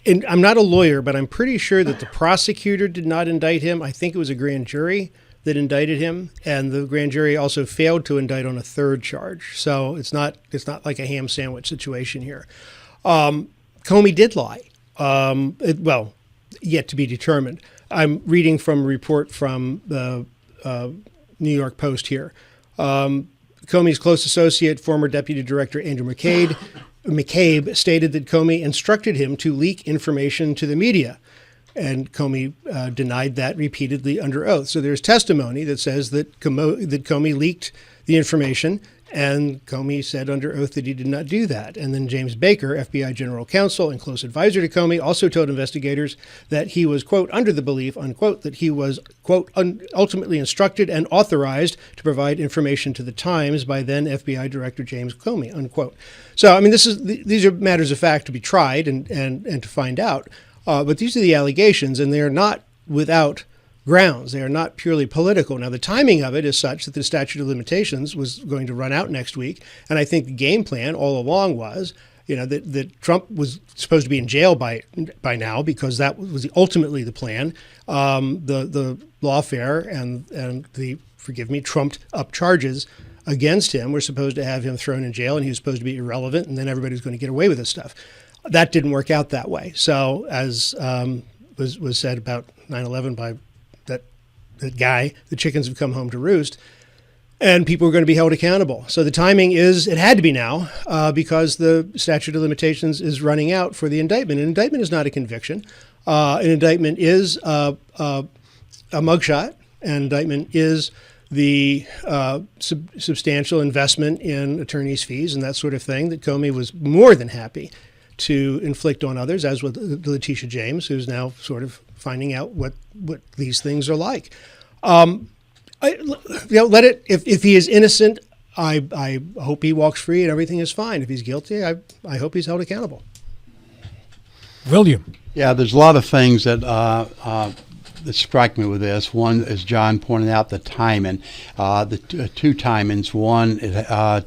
[SPEAKER 3] and I'm not a lawyer, but I'm pretty sure that the prosecutor did not indict him. I think it was a grand jury that indicted him, and the grand jury also failed to indict on a third charge. So it's not like a ham sandwich situation here. Comey did lie. Yet to be determined. I'm reading from a report from the New York Post here. Comey's close associate, former Deputy Director Andrew McCabe, stated that Comey instructed him to leak information to the media. And Comey denied that repeatedly under oath. So there's testimony that says that Comey leaked the information, and Comey said under oath that he did not do that. And then James Baker, FBI General Counsel and close advisor to Comey, also told investigators that he was, quote, under the belief, unquote, that he was, quote, ultimately instructed and authorized to provide information to the Times by then FBI Director James Comey, unquote. So, I mean, these are matters of fact to be tried and to find out. But these are the allegations, and they are not without grounds. They are not purely political. Now, the timing of it is such that the statute of limitations was going to run out next week, and I think the game plan all along was that Trump was supposed to be in jail by now, because that was ultimately the plan. The lawfare and the, forgive me, trumped up charges against him were supposed to have him thrown in jail, and he was supposed to be irrelevant, and then everybody was going to get away with this stuff. That didn't work out that way. So as was said about 9/11 by that guy, the chickens have come home to roost. And people are going to be held accountable. So the timing it had to be now, because the statute of limitations is running out for the indictment. An indictment is not a conviction. An indictment is a mugshot. An indictment is the substantial investment in attorney's fees and that sort of thing that Comey was more than happy to inflict on others, as with Letitia James, who's now sort of finding out what these things are like. Let it. If he is innocent, I hope he walks free and everything is fine. If he's guilty, I hope he's held accountable.
[SPEAKER 2] William.
[SPEAKER 5] Yeah, there's a lot of things that strike me with this. One, as John pointed out, the timing. The two timings. One, the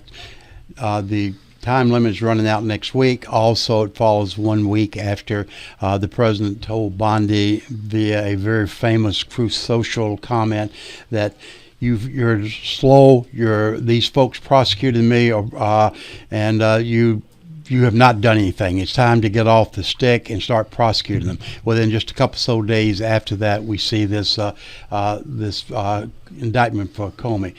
[SPEAKER 5] time limit is running out next week. Also, it follows 1 week after the president told Bondi via a very famous Truth Social comment that you're slow. These folks prosecuted me, and you have not done anything. It's time to get off the stick and start prosecuting them. Within just a couple days after that, we see this indictment for Comey.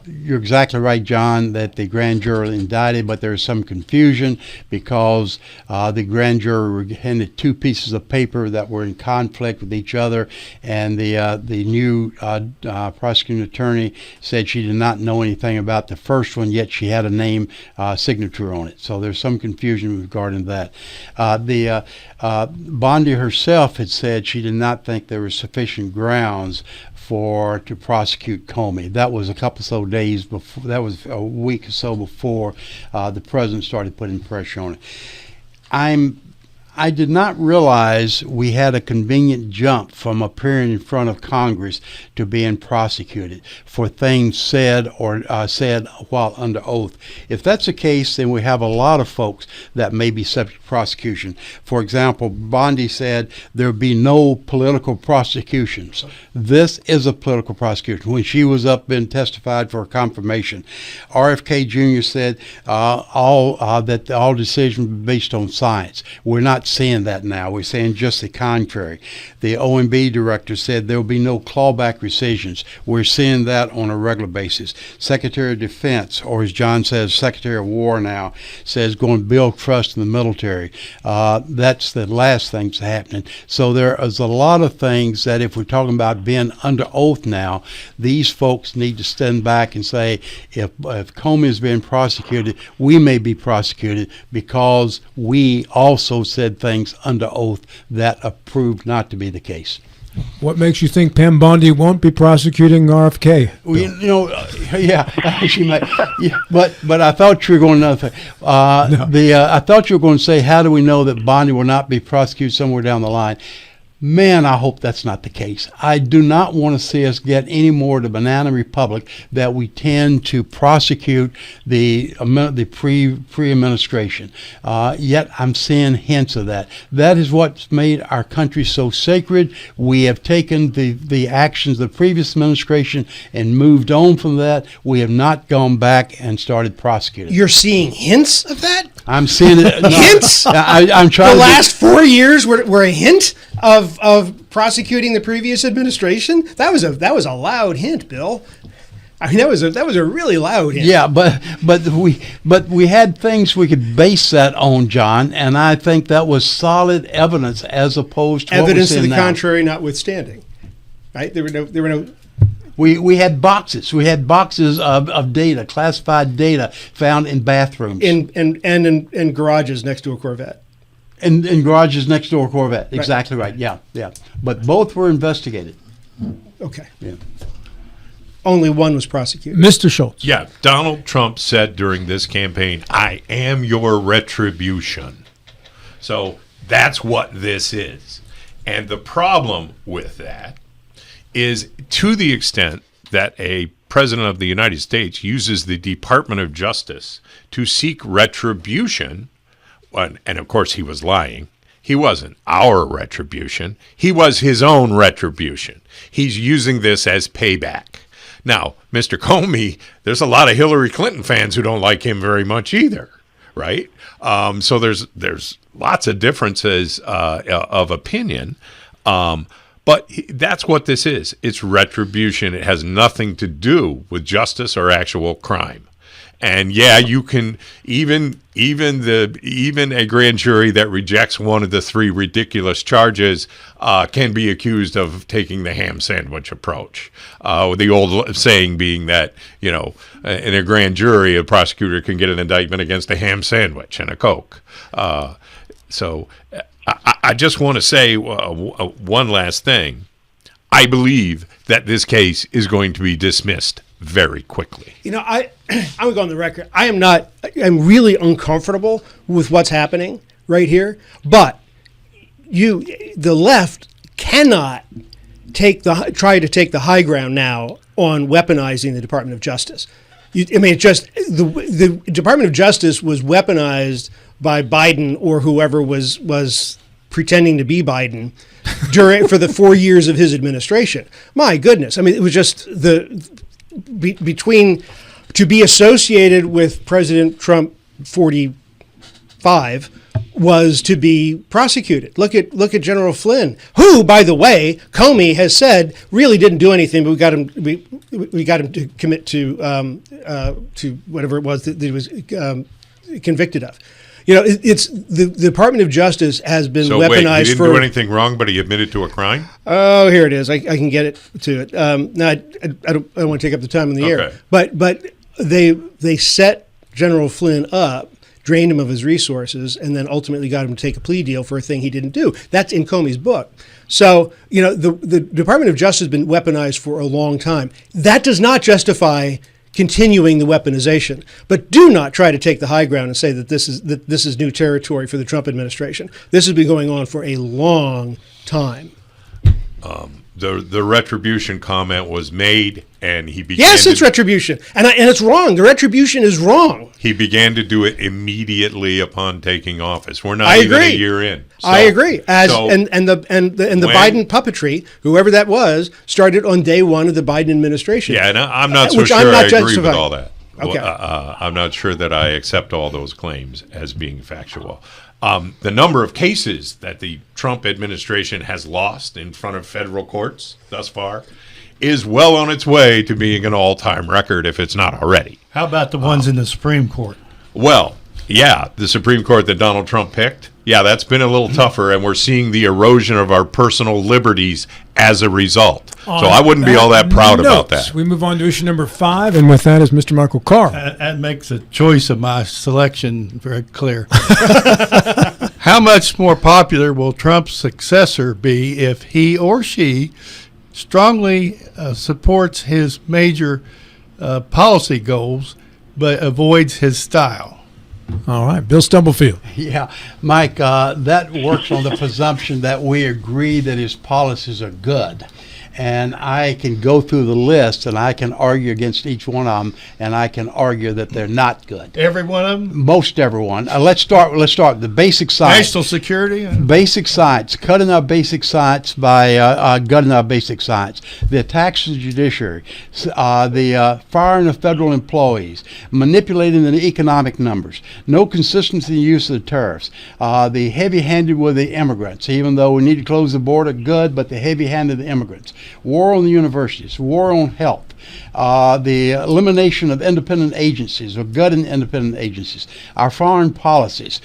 [SPEAKER 5] You're exactly right, John, that the grand jury indicted, but there's some confusion because the grand jury were handed two pieces of paper that were in conflict with each other, and the new prosecuting attorney said she did not know anything about the first one, yet she had a name signature on it. So there's some confusion regarding that. Bondi herself had said she did not think there was sufficient grounds to prosecute Comey. That was a couple of days before. That was a week or so before the president started putting pressure on it. I did not realize we had a convenient jump from appearing in front of Congress to being prosecuted for things said or said while under oath. If that's the case, then we have a lot of folks that may be subject to prosecution. For example, Bondi said there would be no political prosecutions. This is a political prosecution. When she was up and testified for confirmation, RFK Jr. said that all decisions were based on science. We're not saying that now. We're saying just the contrary. The OMB director said there will be no clawback rescissions. We're seeing that on a regular basis. Secretary of Defense, or as John says, Secretary of War now, says going to build trust in the military. That's the last thing that's happening. So there is a lot of things that if we're talking about being under oath now, these folks need to stand back and say, if Comey is being prosecuted, we may be prosecuted because we also said things under oath that proved not to be the case.
[SPEAKER 2] What makes you think Pam Bondi won't be prosecuting RFK?
[SPEAKER 5] Well, yeah, she might. Yeah, but I thought you were going another thing. I thought you were going to say, how do we know that Bondi will not be prosecuted somewhere down the line? Man, I hope that's not the case. I do not want to see us get any more to Banana Republic that we tend to prosecute the pre-administration. Yet I'm seeing hints of that. That is what's made our country so sacred. We have taken the actions of the previous administration and moved on from that. We have not gone back and started prosecuting.
[SPEAKER 3] You're seeing hints of that?
[SPEAKER 5] I'm seeing it. No,
[SPEAKER 3] hints?
[SPEAKER 5] I'm trying.
[SPEAKER 3] The last 4 years were a hint of prosecuting the previous administration. That was a loud hint, Bill. I mean, that was a really loud hint.
[SPEAKER 5] Yeah, but we had things we could base that on, John, and I think that was solid evidence as opposed to
[SPEAKER 3] evidence
[SPEAKER 5] what we're
[SPEAKER 3] to the
[SPEAKER 5] now.
[SPEAKER 3] contrary notwithstanding. Right? There were no.
[SPEAKER 5] We had boxes. We had boxes of data, classified data, found in bathrooms.
[SPEAKER 3] In garages next to a Corvette.
[SPEAKER 5] In garages next to a Corvette. Right. Exactly right. Yeah. But both were investigated.
[SPEAKER 3] Okay.
[SPEAKER 5] Yeah.
[SPEAKER 3] Only one was prosecuted.
[SPEAKER 2] Mr. Schultz.
[SPEAKER 6] Yeah, Donald Trump said during this campaign, I am your retribution. So that's what this is. And the problem with that is, to the extent that a president of the United States uses the Department of Justice to seek retribution, and of course he was lying. He wasn't our retribution. He was his own retribution. He's using this as payback. Now, Mr. Comey, there's a lot of Hillary Clinton fans who don't like him very much either, right? So there's lots of differences of opinion. But that's what this is. It's retribution. It has nothing to do with justice or actual crime. And yeah, you can even a grand jury that rejects one of the three ridiculous charges can be accused of taking the ham sandwich approach. The old saying being that, in a grand jury, a prosecutor can get an indictment against a ham sandwich and a Coke. So I just want to say one last thing. I believe that this case is going to be dismissed very quickly.
[SPEAKER 3] I would go on the record. I'm really uncomfortable with what's happening right here. But the left cannot try to take the high ground now on weaponizing the Department of Justice. The Department of Justice was weaponized by Biden or whoever was pretending to be Biden for the 4 years of his administration. My goodness. It was just between to be associated with President Trump 45 was to be prosecuted. Look at General Flynn, who, by the way, Comey has said really didn't do anything, but we got him to commit to whatever it was that he was convicted of. It's the Department of Justice has been weaponized.
[SPEAKER 6] Wait, he didn't do anything wrong, but he admitted to a crime?
[SPEAKER 3] Oh, here it is. I can get it to it. No, I don't want to take up the time in the air. But they set General Flynn up, drained him of his resources, and then ultimately got him to take a plea deal for a thing he didn't do. That's in Comey's book. So, the Department of Justice has been weaponized for a long time. That does not justify continuing the weaponization, but do not try to take the high ground and say that this is new territory for the Trump administration. This has been going on for a long time.
[SPEAKER 6] The retribution comment was made, and he began.
[SPEAKER 3] Yes, it's retribution, and it's wrong. The retribution is wrong.
[SPEAKER 6] He began to do it immediately upon taking office. We're not even a year in.
[SPEAKER 3] So, I agree. And the Biden puppetry, whoever that was, started on day one of the Biden administration.
[SPEAKER 6] Yeah, and I'm not so sure I agree with all that. Okay. I'm not sure that I accept all those claims as being factual. The number of cases that the Trump administration has lost in front of federal courts thus far is well on its way to being an all-time record, if it's not already.
[SPEAKER 4] How about the ones in the Supreme Court?
[SPEAKER 6] Well, yeah, the Supreme Court that Donald Trump picked, yeah, that's been a little tougher, and we're seeing the erosion of our personal liberties as a result. So I wouldn't be all that proud about that.
[SPEAKER 2] We move on to issue number 5, and with that is Mr. Michael Carr.
[SPEAKER 4] That makes the choice of my selection very clear. How much more popular will Trump's successor be if he or she strongly supports his major policy goals but avoids his style?
[SPEAKER 2] All right, Bill Stumblefield.
[SPEAKER 5] Yeah, Mike, that works on the presumption that we agree that his policies are good. And I can go through the list and I can argue against each one of them, and I can argue that they're not good.
[SPEAKER 4] Every one of them?
[SPEAKER 5] Most everyone. Let's start with the basic science.
[SPEAKER 4] National security?
[SPEAKER 5] Basic science. Cutting our basic science by gutting our basic science. The attacks to the judiciary. The firing of federal employees. Manipulating the economic numbers. No consistency in the use of the tariffs. The heavy-handed with the immigrants. Even though we need to close the border, good, but the heavy-handed with the immigrants. War on the universities, war on health, the elimination of independent agencies or gutting independent agencies, our foreign policies,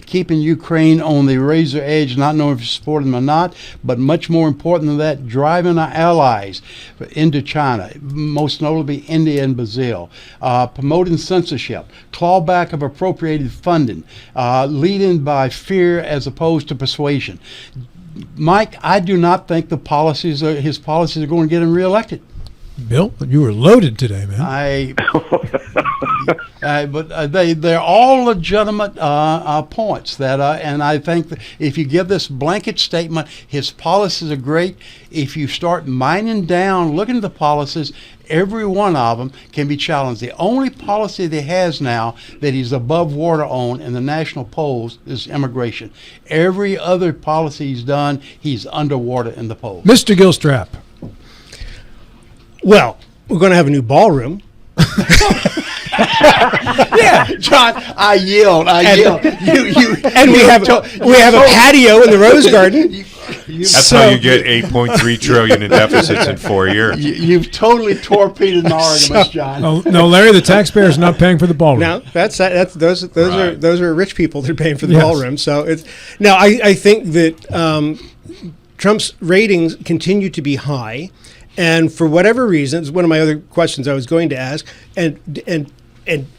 [SPEAKER 5] keeping Ukraine on the razor edge, not knowing if you support them or not, but much more important than that, driving our allies into China, most notably India and Brazil, promoting censorship, clawback of appropriated funding, leading by fear as opposed to persuasion. Mike, I do not think his policies are going to get him reelected.
[SPEAKER 2] Bill, you were loaded today, man.
[SPEAKER 5] They're all legitimate points that, and I think that if you give this blanket statement, his policies are great. If you start mining down, looking at the policies, every one of them can be challenged. The only policy that he has now that he's above water on in the national polls is immigration. Every other policy he's done, he's underwater in the polls.
[SPEAKER 2] Mr. Gilstrap.
[SPEAKER 3] Well, we're going to have a new ballroom.
[SPEAKER 5] Yeah, John, I yield.
[SPEAKER 3] And we have a patio in the Rose Garden.
[SPEAKER 6] That's how you get $8.3 trillion in deficits in 4 years.
[SPEAKER 5] You've totally torpedoed my arguments, John.
[SPEAKER 2] No, Larry, the taxpayer's not paying for the ballroom.
[SPEAKER 3] No, those
[SPEAKER 6] Right.
[SPEAKER 3] are rich people that are paying for the
[SPEAKER 2] Yes.
[SPEAKER 3] ballroom. So it's now I think that Trump's ratings continue to be high, and for whatever reason, it's one of my other questions I was going to ask, and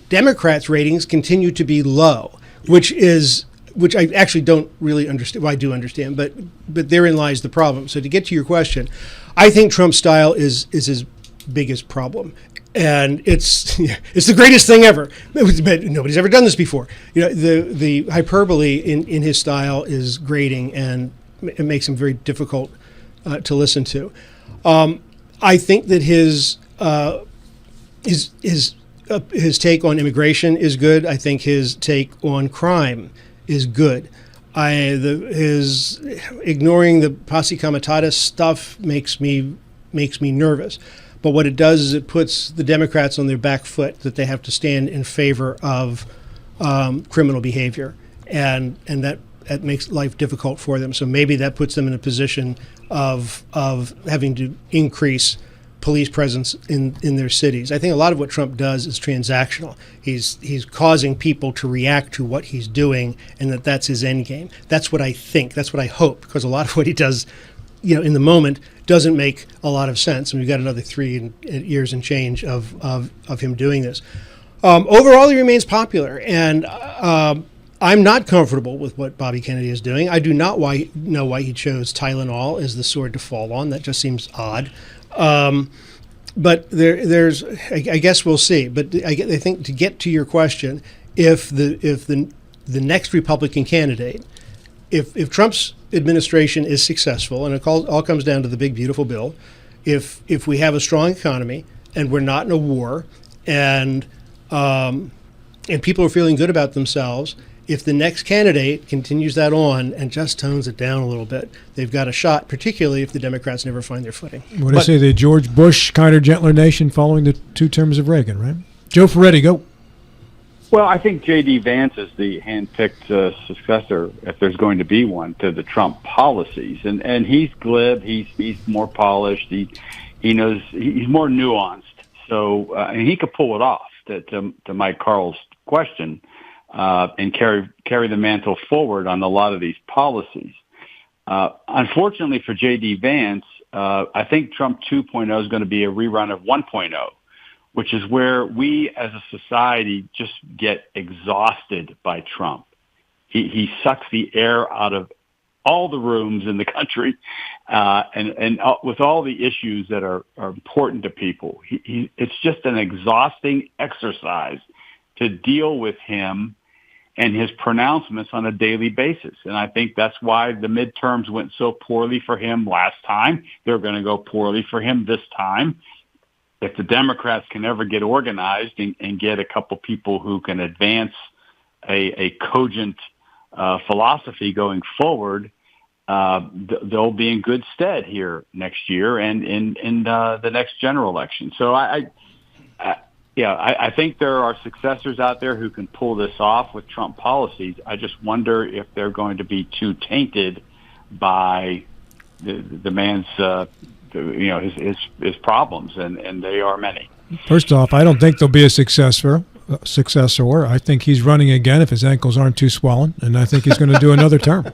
[SPEAKER 3] Democrats' ratings continue to be low, which I actually don't really understand. Well, I do understand, but therein lies the problem. So to get to your question, I think Trump's style is his biggest problem, and it's the greatest thing ever. But nobody's ever done this before. The hyperbole in his style is grating, and it makes him very difficult to listen to. I think that his take on immigration is good. I think his take on crime is good. His ignoring the posse comitatus stuff makes me nervous. But what it does is it puts the Democrats on their back foot, that they have to stand in favor of criminal behavior, and that makes life difficult for them. So maybe that puts them in a position of having to increase police presence in their cities. I think a lot of what Trump does is transactional. He's causing people to react to what he's doing, and that's his end game. That's what I think. That's what I hope, because a lot of what he does, in the moment, doesn't make a lot of sense. And we've got another 3 years and change of him doing this. Overall, he remains popular, and I'm not comfortable with what Bobby Kennedy is doing. I do not know why he chose Tylenol as the sword to fall on. That just seems odd. But I guess we'll see. But I think, to get to your question, if the next Republican candidate, if Trump's administration is successful, and it all comes down to the big beautiful bill, if we have a strong economy and we're not in a war, and people are feeling good about themselves, if the next candidate continues that on and just tones it down a little bit, they've got a shot, particularly if the Democrats never find their footing.
[SPEAKER 2] What do I say? The George Bush kinder, gentler nation following the 2 terms of Reagan, right? Joe Ferretti, go.
[SPEAKER 1] Well, I think J.D. Vance is the handpicked successor, if there's going to be one, to the Trump policies. And he's glib. He's more polished. He knows he's more nuanced. So and he could pull it off. To Mike Carl's question. And carry the mantle forward on a lot of these policies. Unfortunately for J.D. Vance, I think Trump 2.0 is going to be a rerun of 1.0, which is where we as a society just get exhausted by Trump. He sucks the air out of all the rooms in the country, and with all the issues that are important to people. It's just an exhausting exercise to deal with him and his pronouncements on a daily basis. And I think that's why the midterms went so poorly for him last time. They're going to go poorly for him this time. If the Democrats can ever get organized and get a couple people who can advance a cogent philosophy going forward, they'll be in good stead here next year and in the next general election. So I think there are successors out there who can pull this off with Trump policies. I just wonder if they're going to be too tainted by the man's, his problems, and they are many.
[SPEAKER 2] First off, I don't think there'll be a successor. I think he's running again if his ankles aren't too swollen, and I think he's going to do another term.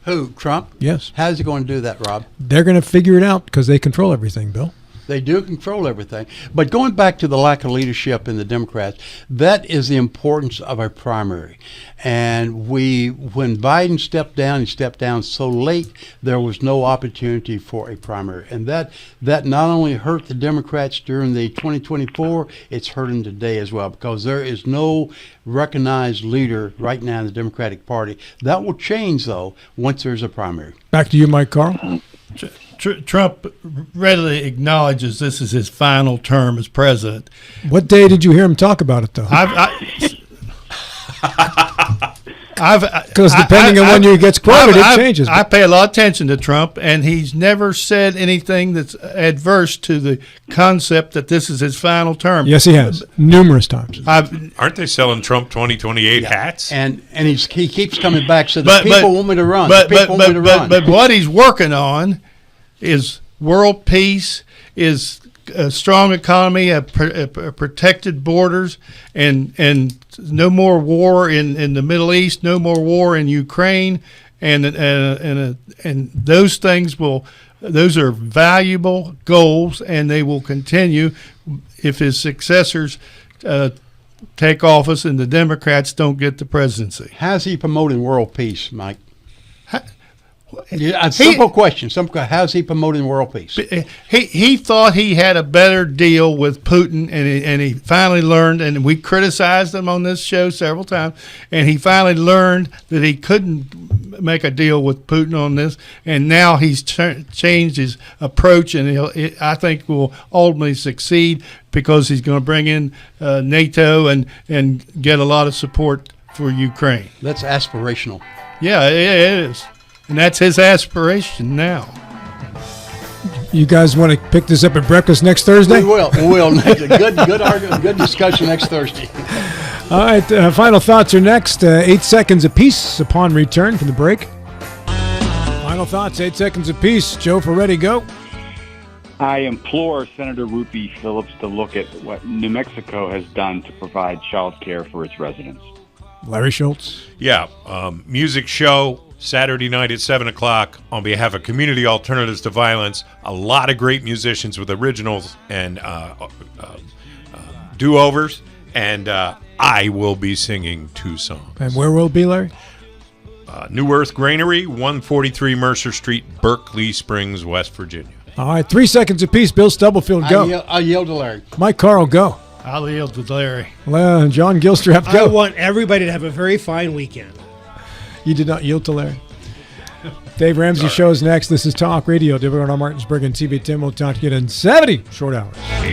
[SPEAKER 5] Who, Trump?
[SPEAKER 2] Yes.
[SPEAKER 5] How's he going to do that, Rob?
[SPEAKER 2] They're going to figure it out because they control everything, Bill.
[SPEAKER 5] They do control everything. But going back to the lack of leadership in the Democrats, that is the importance of a primary. And when Biden stepped down, he stepped down so late, there was no opportunity for a primary. And that not only hurt the Democrats during the 2024, it's hurting today as well, because there is no recognized leader right now in the Democratic Party. That will change, though, once there's a primary.
[SPEAKER 2] Back to you, Mike Carl.
[SPEAKER 4] Trump readily acknowledges this is his final term as president.
[SPEAKER 2] What day did you hear him talk about it, though? Because depending on when he gets quoted, it changes.
[SPEAKER 4] I pay a lot of attention to Trump, and he's never said anything that's adverse to the concept that this is his final term.
[SPEAKER 2] Yes, he has numerous times.
[SPEAKER 6] Aren't they selling Trump 2028 hats?
[SPEAKER 5] And he keeps coming back. So the people want me to run.
[SPEAKER 4] But what he's working on is world peace, is a strong economy, a protected borders, and no more war in the Middle East, no more war in Ukraine, and those things those are valuable goals, and they will continue if his successors take office and the Democrats don't get the presidency.
[SPEAKER 5] How's he promoting world peace, Mike? A simple question. How's he promoting world peace?
[SPEAKER 4] He thought he had a better deal with Putin, and he finally learned, and we criticized him on this show several times, and he finally learned that he couldn't make a deal with Putin on this, and now he's changed his approach, and I think will ultimately succeed because he's going to bring in NATO and get a lot of support for Ukraine.
[SPEAKER 5] That's aspirational.
[SPEAKER 4] Yeah, it is. And that's his aspiration now.
[SPEAKER 2] You guys want to pick this up at breakfast next Thursday?
[SPEAKER 5] We will. Good argument, good discussion next Thursday.
[SPEAKER 2] All right, final thoughts are next. 8 seconds apiece upon return from the break. Final thoughts, 8 seconds apiece. Joe Ferretti, go.
[SPEAKER 1] I implore Senator Rupi Phillips to look at what New Mexico has done to provide child care for its residents.
[SPEAKER 2] Larry Schultz.
[SPEAKER 6] Yeah, music show Saturday night at 7 o'clock on behalf of Community Alternatives to Violence. A lot of great musicians with originals and do-overs, and I will be singing 2 songs.
[SPEAKER 2] And where will it be, Larry?
[SPEAKER 6] New Earth Granary, 143 Mercer Street, Berkeley Springs, West Virginia.
[SPEAKER 2] All right, 3 seconds apiece. Bill Stubblefield, go.
[SPEAKER 5] I yield to Larry.
[SPEAKER 2] Mike Carl, go.
[SPEAKER 4] I'll yield to Larry.
[SPEAKER 2] John Gilstrap, go.
[SPEAKER 3] I want everybody to have a very fine weekend.
[SPEAKER 2] You did not yield to Larry. Dave Ramsey show's next. This is Talk Radio. WRNR Martinsburg and TV 10. We'll talk to you in 70 short hours.